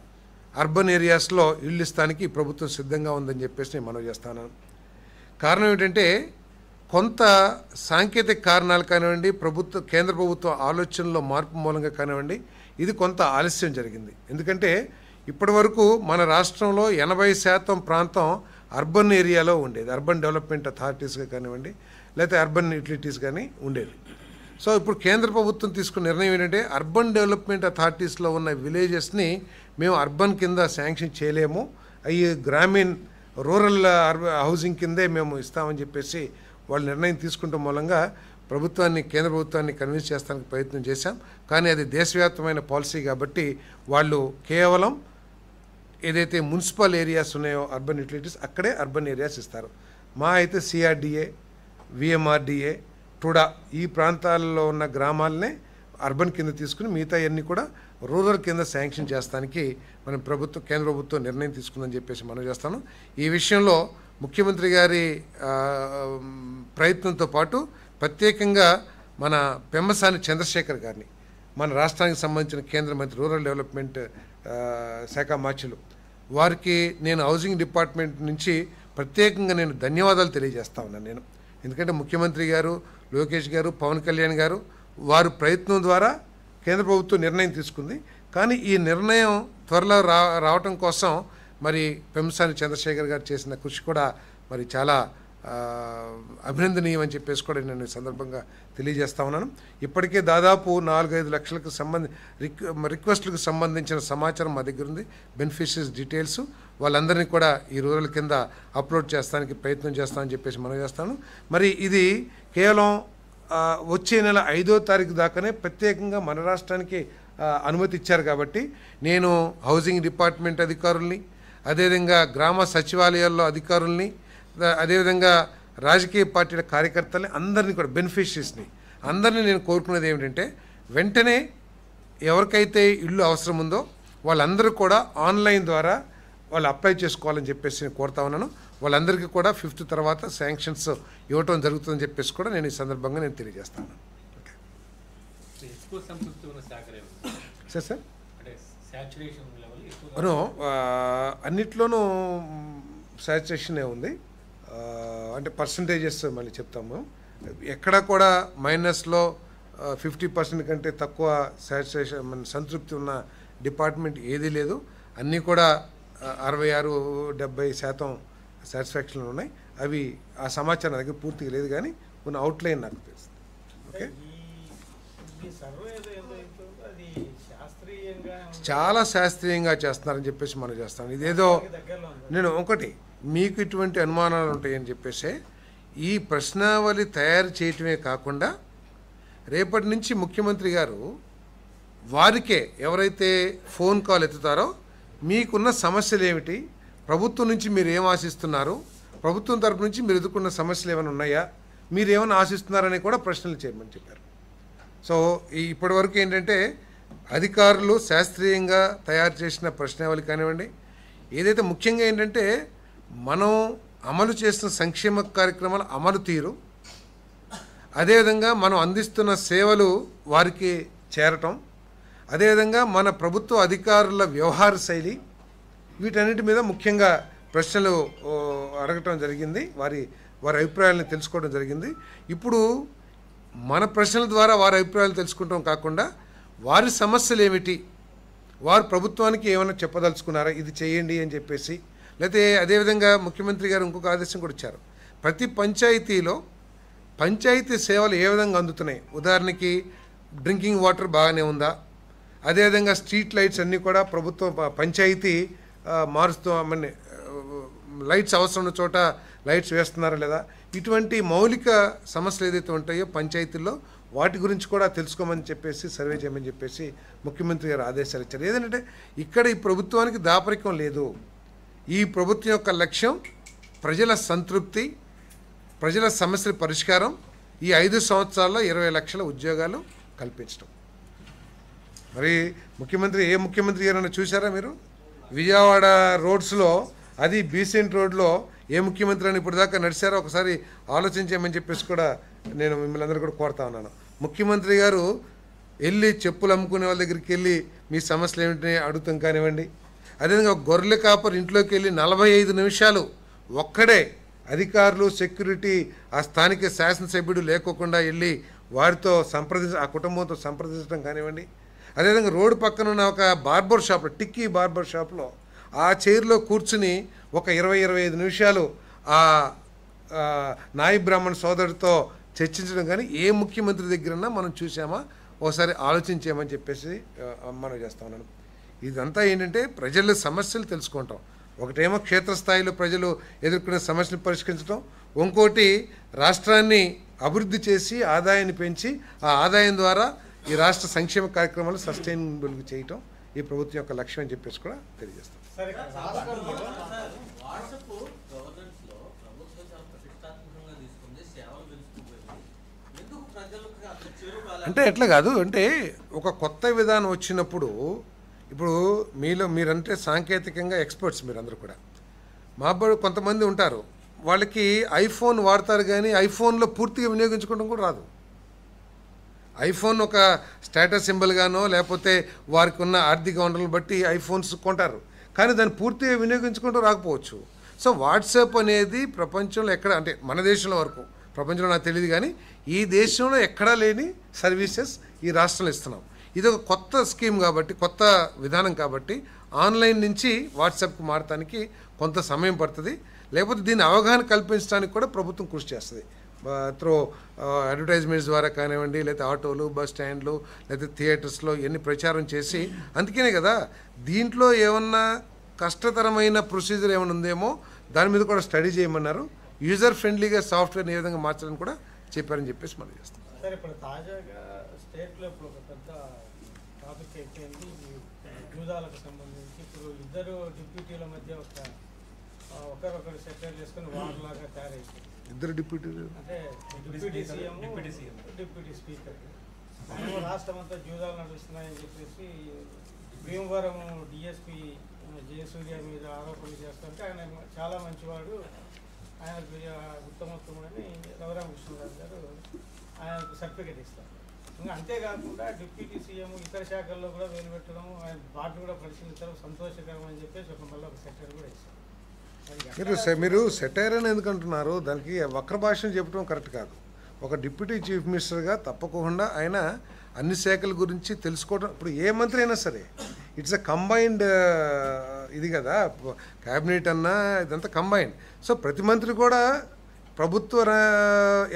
అర్బన్ ఏరియాస్లో ఇళ్ళు ఇస్తానికి ప్రభుత్వం సిద్ధంగా ఉందని చెప్పేసి నేను మనవి చేస్తాను. కారణం ఏంటంటే కొంత సాంకేతిక కారణాలు కానివ్వండి, కేంద్ర ప్రభుత్వ ఆలోచనలో మార్పు మూలంగా కానివ్వండి, ఇది కొంత ఆలస్యం జరిగింది. ఎందుకంటే ఇప్పటి వరకు మన రాష్ట్రంలో 80% ప్రాంతం అర్బన్ ఏరియాలో ఉండేది. అర్బన్ డెవలప్మెంట్ అథారిటీస్గా కానివ్వండి, లేకపోతే అర్బన్ యూటిలిటీస్ కానీ ఉండేది. సో ఇప్పుడు కేంద్ర ప్రభుత్వం తీసుకున్న నిర్ణయం ఏంటంటే అర్బన్ డెవలప్మెంట్ అథారిటీస్లో ఉన్న విలేజెస్ని మేము అర్బన్ కింద శాంక్షన్ చేయలేము, అవి గ్రామీణ రూరల్ హౌసింగ్ కిందే మేము ఇస్తామని చెప్పేసి వాళ్ళు నిర్ణయం తీసుకుంటాం మూలంగా కేంద్ర ప్రభుత్వాన్ని కన్విన్స్ చేస్తానికి ప్రయత్నం చేశాం. కానీ అది దేశవ్యాప్తమైన పాలసీ కాబట్టి వాళ్ళు కేవలం ఏదైతే మున్సిపల్ ఏరియాస్ ఉన్నాయో అర్బన్ యూటిలిటీస్ అక్కడే అర్బన్ ఏరియాస్ ఇస్తారు. మా అయితే సిఆర్డిఏ, విఎంఆర్డిఏ, టుడా ఈ ప్రాంతాల్లో ఉన్న గ్రామాలనే అర్బన్ కింద తీసుకుని మిగతా అన్నీ కూడా రూరల్ కింద శాంక్షన్ చేస్తానికి కేంద్ర ప్రభుత్వం నిర్ణయం తీసుకుందని చెప్పేసి మనం చేస్తాను. ఈ విషయంలో ముఖ్యమంత్రి గారి ప్రయత్నంతో పాటు ప్రత్యేకంగా మన పెమ్మసాని చంద్రశేఖర్ గారిని, మన రాష్ట్రానికి సంబంధించిన కేంద్ర మంత్రి రూరల్ డెవలప్మెంట్ శాఖ మార్చులు, వారికి నేను హౌసింగ్ డిపార్ట్మెంట్ నుంచి ప్రత్యేకంగా నేను ధన్యవాదాలు తెలియజేస్తా ఉన్నాను నేను. ఎందుకంటే ముఖ్యమంత్రి గారు, లోకేష్ గారు, పవన్ కళ్యాణ్ గారు వారి ప్రయత్నం ద్వారా కేంద్ర ప్రభుత్వం నిర్ణయం తీసుకుంది. కానీ ఈ నిర్ణయం త్వరలో రావటం కోసం మరి పెమ్మసాని చంద్రశేఖర్ గారు చేసిన కృషి కూడా మరి చాలా అభినందనీయం అని చెప్పేసి కూడా నేను ఈ సందర్భంగా తెలియజేస్తా ఉన్నాను. ఇప్పటికే దాదాపు 4-5 లక్షలకు రిక్వెస్ట్లకు సంబంధించిన సమాచారం మా దగ్గర ఉంది. బెనిఫిషరీస్ డీటెయిల్స్ వాళ్ళందరినీ కూడా ఈ రూరల్ కింద అప్లోడ్ చేస్తానికి ప్రయత్నం చేస్తామని చెప్పేసి మనం చేస్తాను. మరి ఇది కేవలం వచ్చే నెల 5వ తారీఖు దాకానే ప్రత్యేకంగా మన రాష్ట్రానికి అనుమతి ఇచ్చారు. కాబట్టి నేను హౌసింగ్ డిపార్ట్మెంట్ అధికారుల్ని, అదేవిధంగా గ్రామ సచివాలయాల్లో అధికారుల్ని, అదేవిధంగా రాజకీయ పార్టీల కార్యకర్తల్ని అందరినీ కూడా బెనిఫిషరీస్ని అందరినీ నేను కోరుకునేది ఏమిటంటే వెంటనే ఎవరికైతే ఇల్లు అవసరం ఉందో వాళ్ళందరూ కూడా ఆన్లైన్ ద్వారా వాళ్ళు అప్లై చేసుకోవాలని చెప్పేసి నేను కోరుతా ఉన్నాను. వాళ్ళందరికీ కూడా 5th తర్వాత శాంక్షన్స్ ఇవ్వటం జరుగుతుందని చెప్పేసి కూడా నేను ఈ సందర్భంగా నేను తెలియజేస్తాను. సార్ అన్నిట్లోనూ శాచురేషనే ఉంది. అంటే పర్సంటేజెస్ మళ్ళీ చెప్తాము. ఎక్కడ కూడా మైనస్లో 50% కంటే తక్కువ శాచురేషన్ సంతృప్తి ఉన్న డిపార్ట్మెంట్ ఏదీ లేదు. అన్నీ కూడా 66-70% సాటిస్ఫాక్షన్ ఉన్నాయి. అవి ఆ సమాచారం దగ్గర పూర్తిగా లేదు, కానీ ఉన్న అవుట్లైన్ నాకు తెలుసు. ఓకే, చాలా శాస్త్రీయంగా చేస్తున్నారని చెప్పేసి మనం చేస్తాను. ఇదేదో నేను మీకు ఇటువంటి అనుమానాలు ఉంటాయని చెప్పేసి ఈ ప్రశ్నావళి తయారు చేయటమే కాకుండా రేపటి నుంచి ముఖ్యమంత్రి గారు వారికే ఎవరైతే ఫోన్ కాల్ ఎత్తుతారో మీకున్న సమస్యలు ఏమిటి, ప్రభుత్వం నుంచి మీరు ఏం ఆశిస్తున్నారు, ప్రభుత్వం తరపు నుంచి మీరు ఎదుర్కొన్న సమస్యలు ఏమైనా ఉన్నాయా, మీరు ఏమైనా ఆశిస్తున్నారని కూడా ప్రశ్నలు చేయమని చెప్పారు. సో ఇప్పటి వరకు ఏంటంటే అధికారులు శాస్త్రీయంగా తయారు చేసిన ప్రశ్నావళి కానివ్వండి, ఏదైతే ముఖ్యంగా ఏంటంటే మనం అమలు చేస్తున్న సంక్షేమ కార్యక్రమాల అమలు తీరు, అదేవిధంగా మనం అందిస్తున్న సేవలు వారికి చేరటం, అదేవిధంగా మన ప్రభుత్వ అధికారుల వ్యవహార శైలి, వీటన్నిటి మీద ముఖ్యంగా ప్రశ్నలు అడగటం జరిగింది. వారి అభిప్రాయాలను తెలుసుకోవడం జరిగింది. ఇప్పుడు మన ప్రశ్నల ద్వారా వారి అభిప్రాయాలు తెలుసుకుంటాం కాకుండా వారి సమస్యలు ఏమిటి, వారు ప్రభుత్వానికి ఏమైనా చెప్పదలుచుకున్నారా, ఇది చేయండి అని చెప్పేసి, లేకపోతే అదేవిధంగా ముఖ్యమంత్రి గారు ఇంకొక ఆదేశం కూడా ఇచ్చారు. ప్రతి పంచాయతీలో పంచాయతీ సేవలు ఏ విధంగా అందుతున్నాయి, ఉదాహరణకి డ్రింకింగ్ వాటర్ బాగానే ఉందా, అదేవిధంగా స్ట్రీట్ లైట్స్ అన్నీ కూడా ప్రభుత్వం పంచాయతీ మారుస్తూ లైట్స్ అవసరం ఉన్న చోట లైట్స్ వేస్తున్నారా లేదా, ఇటువంటి మౌలిక సమస్యలు ఏదైతే ఉంటాయో పంచాయతీల్లో వాటి గురించి కూడా తెలుసుకోమని చెప్పేసి సర్వే చేయమని చెప్పేసి ముఖ్యమంత్రి గారు ఆదేశాలు ఇచ్చారు. ఏదంటే ఇక్కడ ఈ ప్రభుత్వానికి దాపరికం లేదు. ఈ ప్రభుత్వం యొక్క లక్ష్యం ప్రజల సంతృప్తి, ప్రజల సమస్యల పరిష్కారం, ఈ 5 సంవత్సరాల్లో 20 లక్షల ఉద్యోగాలు కల్పించడం. మరి ముఖ్యమంత్రి ఏ ముఖ్యమంత్రి గారైనా చూసారా మీరు? విజయవాడ రోడ్స్లో, అది బీసెంట్ రోడ్లో ఏ ముఖ్యమంత్రి అని ఇప్పుడు దాకా నడిచారో ఒకసారి ఆలోచించేయమని చెప్పేసి కూడా నేను మిమ్మల్ని అందరూ కూడా కోరుతా ఉన్నాను. ముఖ్యమంత్రి గారు వెళ్ళి చెప్పులు అమ్ముకునే వాళ్ళ దగ్గరికి వెళ్ళి మీ సమస్యలు ఏమిటి అడుగుతాం కానివ్వండి. అదేవిధంగా గొర్రెల కాపర్ ఇంట్లోకి వెళ్ళి 45 నిమిషాలు ఒక్కడే అధికారులు, సెక్యూరిటీ, ఆ స్థానిక శాసనసభ్యుడు లేకోకుండా వెళ్ళి వారితో ఆ కుటుంబంతో సంప్రదించడం కానివ్వండి. అదేవిధంగా రోడ్డు పక్కన ఉన్న ఒక బార్బర్ షాప్లో, టిక్కీ బార్బర్ షాప్లో ఆ చైర్లో కూర్చుని ఒక 20-25 నిమిషాలు ఆ నాయి బ్రాహ్మణ్ సోదరుడితో చర్చించడం కానీ ఏ ముఖ్యమంత్రి దగ్గరన్నా మనం చూసామా? ఒకసారి ఆలోచించామని చెప్పేసి మనం చేస్తా ఉన్నాను. ఇదంతా ఏంటంటే ప్రజల సమస్యలు తెలుసుకుంటాం. ఒకటేమో క్షేత్రస్థాయిలో ప్రజలు ఎదుర్కొనే సమస్యలు పరిష్కరించడం, ఇంకోటి రాష్ట్రాన్ని అభివృద్ధి చేసి ఆదాయాన్ని పెంచి ఆ ఆదాయం ద్వారా ఈ రాష్ట్ర సంక్షేమ కార్యక్రమాలు సస్టైనబుల్గా చేయటం ఈ ప్రభుత్వం యొక్క లక్ష్యం అని చెప్పేసి కూడా తెలియజేస్తాం. అంటే ఎట్లా కాదు, అంటే ఒక కొత్త విధానం వచ్చినప్పుడు, ఇప్పుడు మీరంటే సాంకేతికంగా ఎక్స్పర్ట్స్ మీరందరూ కూడా. మాబడి కొంతమంది ఉంటారు, వాళ్ళకి ఐఫోన్ వాడతారు కానీ ఐఫోన్లో పూర్తిగా వినియోగించుకోవడం కూడా రాదు. ఐఫోన్ ఒక స్టేటస్ సింబల్గానో లేకపోతే వారికి ఉన్న ఆర్థిక వనరులను బట్టి ఐఫోన్స్ కొంటారు, కానీ దాన్ని పూర్తిగా వినియోగించుకుంటూ రాకపోవచ్చు. సో వాట్సాప్ అనేది ప్రపంచంలో ఎక్కడ, అంటే మన దేశంలో వరకు, ప్రపంచంలో నాకు తెలియదు కానీ ఈ దేశంలో ఎక్కడా లేని సర్వీసెస్ ఈ రాష్ట్రంలో ఇస్తున్నాం. ఇది ఒక కొత్త స్కీమ్ కాబట్టి, కొత్త విధానం కాబట్టి ఆన్లైన్ నుంచి వాట్సాప్కి మారటానికి కొంత సమయం పడుతుంది. లేకపోతే దీన్ని అవగాహన కల్పించడానికి కూడా ప్రభుత్వం కృషి చేస్తుంది. త్రో అడ్వర్టైజ్మెంట్స్ ద్వారా కానివ్వండి, లేకపోతే ఆటోలు, బస్ స్టాండ్లు, లేకపోతే థియేటర్స్లో ఇవన్నీ ప్రచారం చేసి, అందుకనే కదా దీంట్లో ఏమన్నా కష్టతరమైన ప్రొసీజర్ ఏమైనా ఉందేమో దాని మీద కూడా స్టడీ చేయమన్నారు. యూజర్ ఫ్రెండ్లీగా సాఫ్ట్వేర్ని ఏ విధంగా మార్చాలని కూడా చెప్పారని చెప్పేసి మనం చేస్తాం. సార్, ఇప్పుడు తాజాగా స్టేట్లో ఇప్పుడు ఒక పెద్ద టాపిక్ అయిపోయింది జూదాలకు సంబంధించి. ఇప్పుడు ఇద్దరు డిప్యూటీల మధ్య ఒకరొకరు సెటిల్ చేసుకుని వార్లాగా తయారైపోయింది. ఇద్దరు డిప్యూటీలు అంటే డిప్యూటీ సీఎం, డిప్యూటీ స్పీకర్. రాష్ట్రం అంతా జూదాలు నడుస్తున్నాయని చెప్పేసి భీమవరం డిఎస్పీ జయసూర్య మీద ఆరోపణలు చేస్తుంటే ఆయన చాలా మంచివాడు, ఆయనకు ఉత్తమోత్తముడని రఘురామకృష్ణరాజు గారు ఆయనకు సర్టిఫికేట్ ఇస్తారు. ఇంకా అంతేకాకుండా డిప్యూటీ సీఎం ఇతర శాఖల్లో కూడా వేలు పెట్టడం, ఆయన వాటిని కూడా పరిశీలించడం సంతోషకరం అని చెప్పేసి మళ్ళీ ఒక సెక్టర్ కూడా ఇస్తారు. మీరు సెటైర్ అని ఎందుకంటున్నారు? దానికి వక్ర భాషను చెప్పడం కరెక్ట్ కాదు. ఒక డిప్యూటీ చీఫ్ మినిస్టర్గా తప్పకుండా ఆయన అన్ని శాఖల గురించి తెలుసుకోవడం. ఇప్పుడు ఏ మంత్రి అయినా సరే ఇట్స్ అ కంబైన్డ్ ఇది కదా, క్యాబినెట్ అన్నా ఇదంతా కంబైన్డ్. సో ప్రతి మంత్రి కూడా ప్రభుత్వ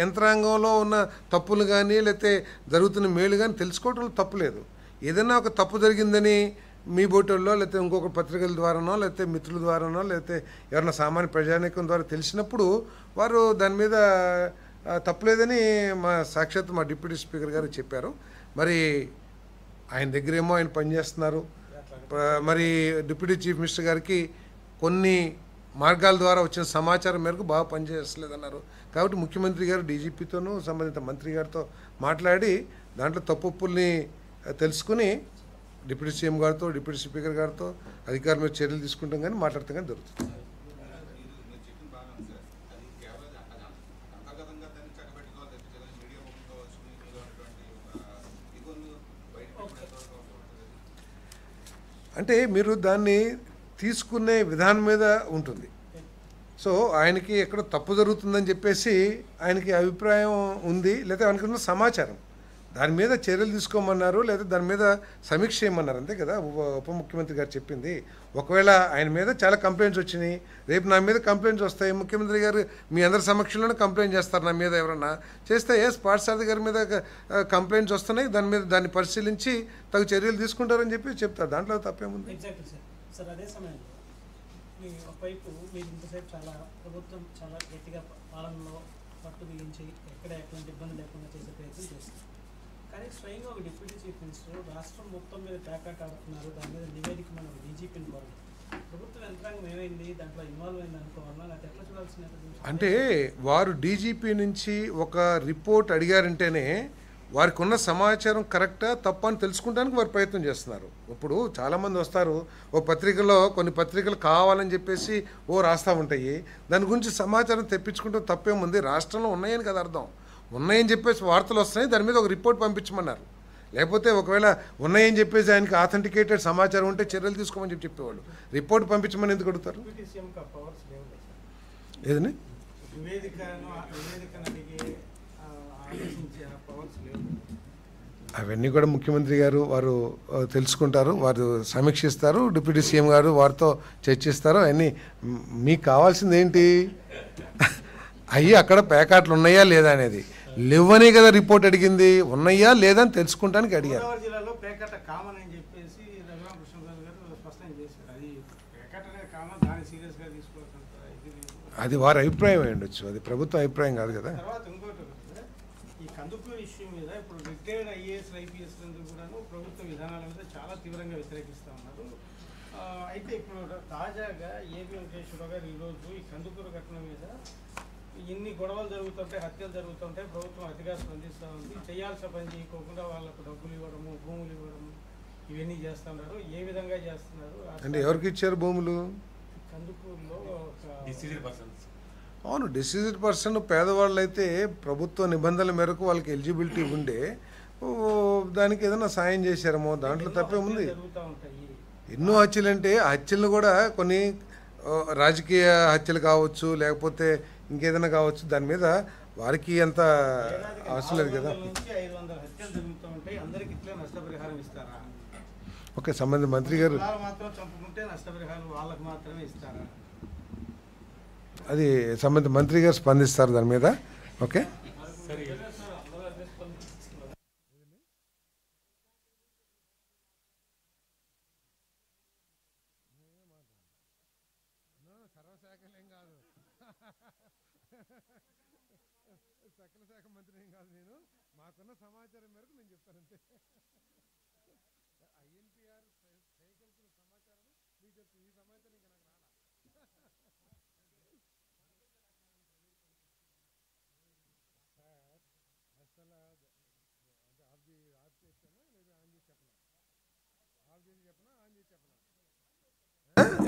యంత్రాంగంలో ఉన్న తప్పులు కానీ లేకపోతే జరుగుతున్న మేలు కానీ తెలుసుకోవడంలో తప్పు లేదు. ఏదైనా ఒక తప్పు జరిగిందని మీ బోటల్లో లేకపోతే ఇంకొక పత్రికల ద్వారానో లేకపోతే మిత్రుల ద్వారానో లేకపోతే ఎవరైనా సామాన్య ప్రజానీకం ద్వారా తెలిసినప్పుడు వారు దాని మీద తప్పులేదని సాక్షాత్ మా డిప్యూటీ స్పీకర్ గారు చెప్పారు. మరి ఆయన దగ్గరేమో ఆయన పనిచేస్తున్నారు. మరి డిప్యూటీ చీఫ్ మినిస్టర్ గారికి కొన్ని మార్గాల ద్వారా వచ్చిన సమాచారం మేరకు బాగా పనిచేస్తలేదన్నారు. కాబట్టి ముఖ్యమంత్రి గారు డీజీపీతోనూ సంబంధిత మంత్రి గారితో మాట్లాడి దాంట్లో తప్పుల్ని తెలుసుకుని డిప్యూటీ సీఎం గారితో, డిప్యూటీ స్పీకర్ గారితో అధికారుల మీద చర్యలు తీసుకుంటాం కానీ మాట్లాడతాం కానీ జరుగుతుంది. అంటే మీరు దాన్ని తీసుకునే విధానం మీద ఉంటుంది. సో ఆయనకి ఎక్కడ తప్పు జరుగుతుందని చెప్పేసి ఆయనకి అభిప్రాయం ఉంది, లేదా ఆయనకి ఉన్న సమాచారం దాని మీద చర్యలు తీసుకోమన్నారు, లేదా దాని మీద సమీక్ష చేయమన్నారు, అంతే కదా ఉప ముఖ్యమంత్రి గారు చెప్పింది. ఒకవేళ ఆయన మీద చాలా కంప్లైంట్స్ వచ్చినాయి, రేపు నా మీద కంప్లైంట్స్ వస్తాయి, ముఖ్యమంత్రి గారు మీ అందరి సమక్షంలోనే కంప్లైంట్ చేస్తారు నా మీద ఎవరన్నా చేస్తే, పార్థసారథి గారి మీద కంప్లైంట్స్ వస్తున్నాయి, దాన్ని పరిశీలించి తగు చర్యలు తీసుకుంటారని చెప్పి చెప్తారు. దాంట్లో తప్పేముంది? Exactly sir. సార్ అదే సమయంలో మీ ఒకవైపు మీరు ఇంతసేపు చాలా ప్రభుత్వం చాలా గట్టిగా పాలనలో పట్టు బిగించి ఎక్కడ ఎట్లాంటి ఇబ్బంది లేకుండా చేసే ప్రయత్నం చేస్తారు. కానీ స్వయంగా ఒక డిప్యూటీ చీఫ్ మినిస్టర్ రాష్ట్రం మొత్తం మీద ప్యాకాట్ ఆడుతున్నారు, దాని మీద నివేదిక మనం డీజీపీని కోరడం. ప్రభుత్వ యంత్రాంగం ఏమైంది దాంట్లో ఇన్వాల్వ్ అయింది అనుకోవాలా, లేకపోతే ఎట్లా చూడాల్సిన అంటే వారు డీజీపీ నుంచి ఒక రిపోర్ట్ అడిగారంటేనే వారికి ఉన్న సమాచారం కరెక్టా తప్ప అని తెలుసుకోవడానికి వారు ప్రయత్నం చేస్తున్నారు. ఇప్పుడు చాలామంది వస్తారు, ఓ పత్రికలో కొన్ని పత్రికలు కావాలని చెప్పేసి రాస్తూ ఉంటాయి, దాని గురించి సమాచారం తెప్పించుకుంటే తప్పేముంది, రాష్ట్రంలో ఉన్నాయని కదా అర్థం. ఉన్నాయని చెప్పేసి వార్తలు వస్తున్నాయి, దాని మీద ఒక రిపోర్ట్ పంపించమన్నారు. లేకపోతే ఒకవేళ ఉన్నాయని చెప్పేసి ఆయనకి ఆథెంటికేటెడ్ సమాచారం ఉంటే చర్యలు తీసుకోమని చెప్పేవాళ్ళు. రిపోర్ట్ పంపించమని ఎందుకు అడుగుతారు? ఏదని అవన్నీ కూడా ముఖ్యమంత్రి గారు వారు తెలుసుకుంటారు, వారు సమీక్షిస్తారు, డిప్యూటీ సీఎం గారు వారితో చర్చిస్తారు. అవన్నీ మీకు కావాల్సింది ఏంటి? అయ్యి అక్కడ పేకాట్లు ఉన్నాయా లేదా అనేది. లేవనే కదా రిపోర్ట్ అడిగింది, ఉన్నాయా లేదా అని తెలుసుకుంటానికి అడిగారు. అది వారి అభిప్రాయం అయి ఉండొచ్చు, అది ప్రభుత్వ అభిప్రాయం కాదు కదా. ఈ కందుకూరు ఇష్యూ మీద ఇప్పుడు రిటైర్డ్ ఐఏఎస్ ఐపీఎస్ కూడాను ప్రభుత్వ విధానాల మీద చాలా తీవ్రంగా వ్యతిరేకిస్తూ ఉన్నారు. అయితే ఇప్పుడు తాజాగా ఏబీ వెంకటేశ్వరరావు గారు ఈరోజు ఈ కందుకూరు ఘటన మీద ఇన్ని గొడవలు జరుగుతుంటాయి, హత్యలు జరుగుతుంటాయి, ప్రభుత్వం అతిగా స్పందిస్తూ ఉంది, చేయాల్సిన పని చేయకోకుండా వాళ్ళకు డబ్బులు ఇవ్వడము, భూములు ఇవ్వడము, ఇవన్నీ చేస్తున్నారు. ఏ విధంగా చేస్తున్నారు అంటే ఎవరికి ఇచ్చారు భూములు? కందుకూరులో అవును, డిసీజ్డ్ పర్సన్ పేదవాళ్ళు అయితే ప్రభుత్వ నిబంధనల మేరకు వాళ్ళకి ఎలిజిబిలిటీ ఉండే దానికి ఏదైనా సాయం చేశారేమో, దాంట్లో తప్పేముంది. ఎన్నో హత్యలు అంటే ఆ హత్యలను కూడా కొన్ని రాజకీయ హత్యలు కావచ్చు, లేకపోతే ఇంకేదైనా కావచ్చు, దాని మీద వారికి అంత అవసరం లేదు కదా. ఓకే, సంబంధిత మంత్రి గారు అది సంబంధిత మంత్రి గారు స్పందిస్తారు దాని మీద. ఓకే, సకల శాఖ మంత్రి ఏం కాదు, నేను మాకున్న సమాచారం మేరకు నేను చెప్తానంతే. ఐఎన్పిఆర్ సైకిల్స్ సమాచారం మీకు చెప్తుంది, ఈ సమాచారం ఇంకా నాకు రాలా. అసలు అంటే ఆఫ్ చేస్తానా లేదా ఆన్ చేసి చెప్పనా? ఆఫ్ చేసి చెప్పనా ఆన్ చేసి చెప్పనా?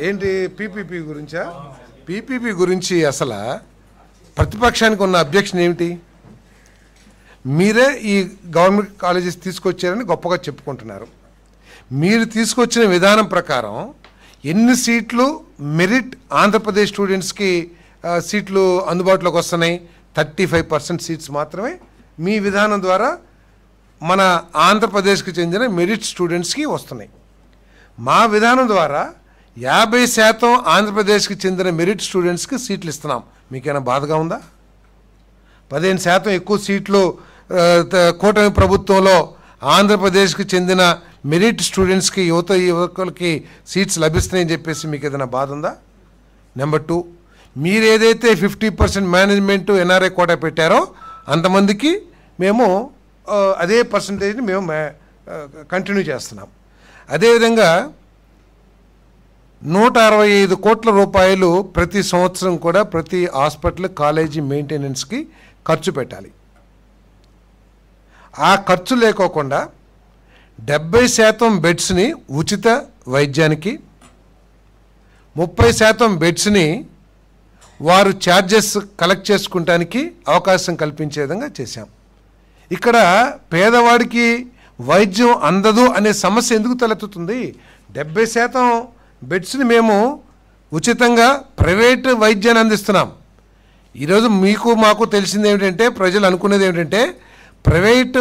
ఏంటి పీపీపీ గురించా? పీపీపీ గురించి అసలు ప్రతిపక్షానికి ఉన్న అబ్జెక్షన్ ఏమిటి? మీరే ఈ గవర్నమెంట్ కాలేజెస్ తీసుకొచ్చారని గొప్పగా చెప్పుకుంటున్నారు. మీరు తీసుకొచ్చిన విధానం ప్రకారం ఎన్ని సీట్లు మెరిట్ ఆంధ్రప్రదేశ్ స్టూడెంట్స్కి సీట్లు అందుబాటులోకి వస్తున్నాయి? 35% సీట్స్ మాత్రమే మీ విధానం ద్వారా మన ఆంధ్రప్రదేశ్కి చెందిన మెరిట్ స్టూడెంట్స్కి వస్తున్నాయి. మా విధానం ద్వారా 50% ఆంధ్రప్రదేశ్కి చెందిన మెరిట్ స్టూడెంట్స్కి సీట్లు ఇస్తున్నాం. మీకైనా బాధగా ఉందా? 15% ఎక్కువ సీట్లు కూటమి ప్రభుత్వంలో ఆంధ్రప్రదేశ్కి చెందిన మెరిట్ స్టూడెంట్స్కి యువకులకి సీట్స్ లభిస్తున్నాయని చెప్పేసి మీకు ఏదైనా బాధ ఉందా? నెంబర్ 2, మీరు ఏదైతే 50% మేనేజ్మెంట్ ఎన్ఆర్ఐ కోటా పెట్టారో అంతమందికి మేము అదే పర్సంటేజ్ని మేము కంటిన్యూ చేస్తున్నాం. అదేవిధంగా 165 కోట్ల రూపాయలు ప్రతి సంవత్సరం కూడా ప్రతి హాస్పిటల్ కాలేజీ మెయింటెనెన్స్కి ఖర్చు పెట్టాలి. ఆ ఖర్చు లేకోకుండా 70% బెడ్స్ని ఉచిత వైద్యానికి, 30% బెడ్స్ని వారు ఛార్జెస్ కలెక్ట్ చేసుకుంటానికి అవకాశం కల్పించే విధంగా చేశాం. ఇక్కడ పేదవాడికి వైద్యం అందదు అనే సమస్య ఎందుకు తలెత్తుతుంది? 70% బెడ్స్ని మేము ఉచితంగా ప్రైవేటు వైద్యాన్ని అందిస్తున్నాం. ఈరోజు మీకు మాకు తెలిసింది ఏమిటంటే, ప్రజలు అనుకునేది ఏమిటంటే, ప్రైవేట్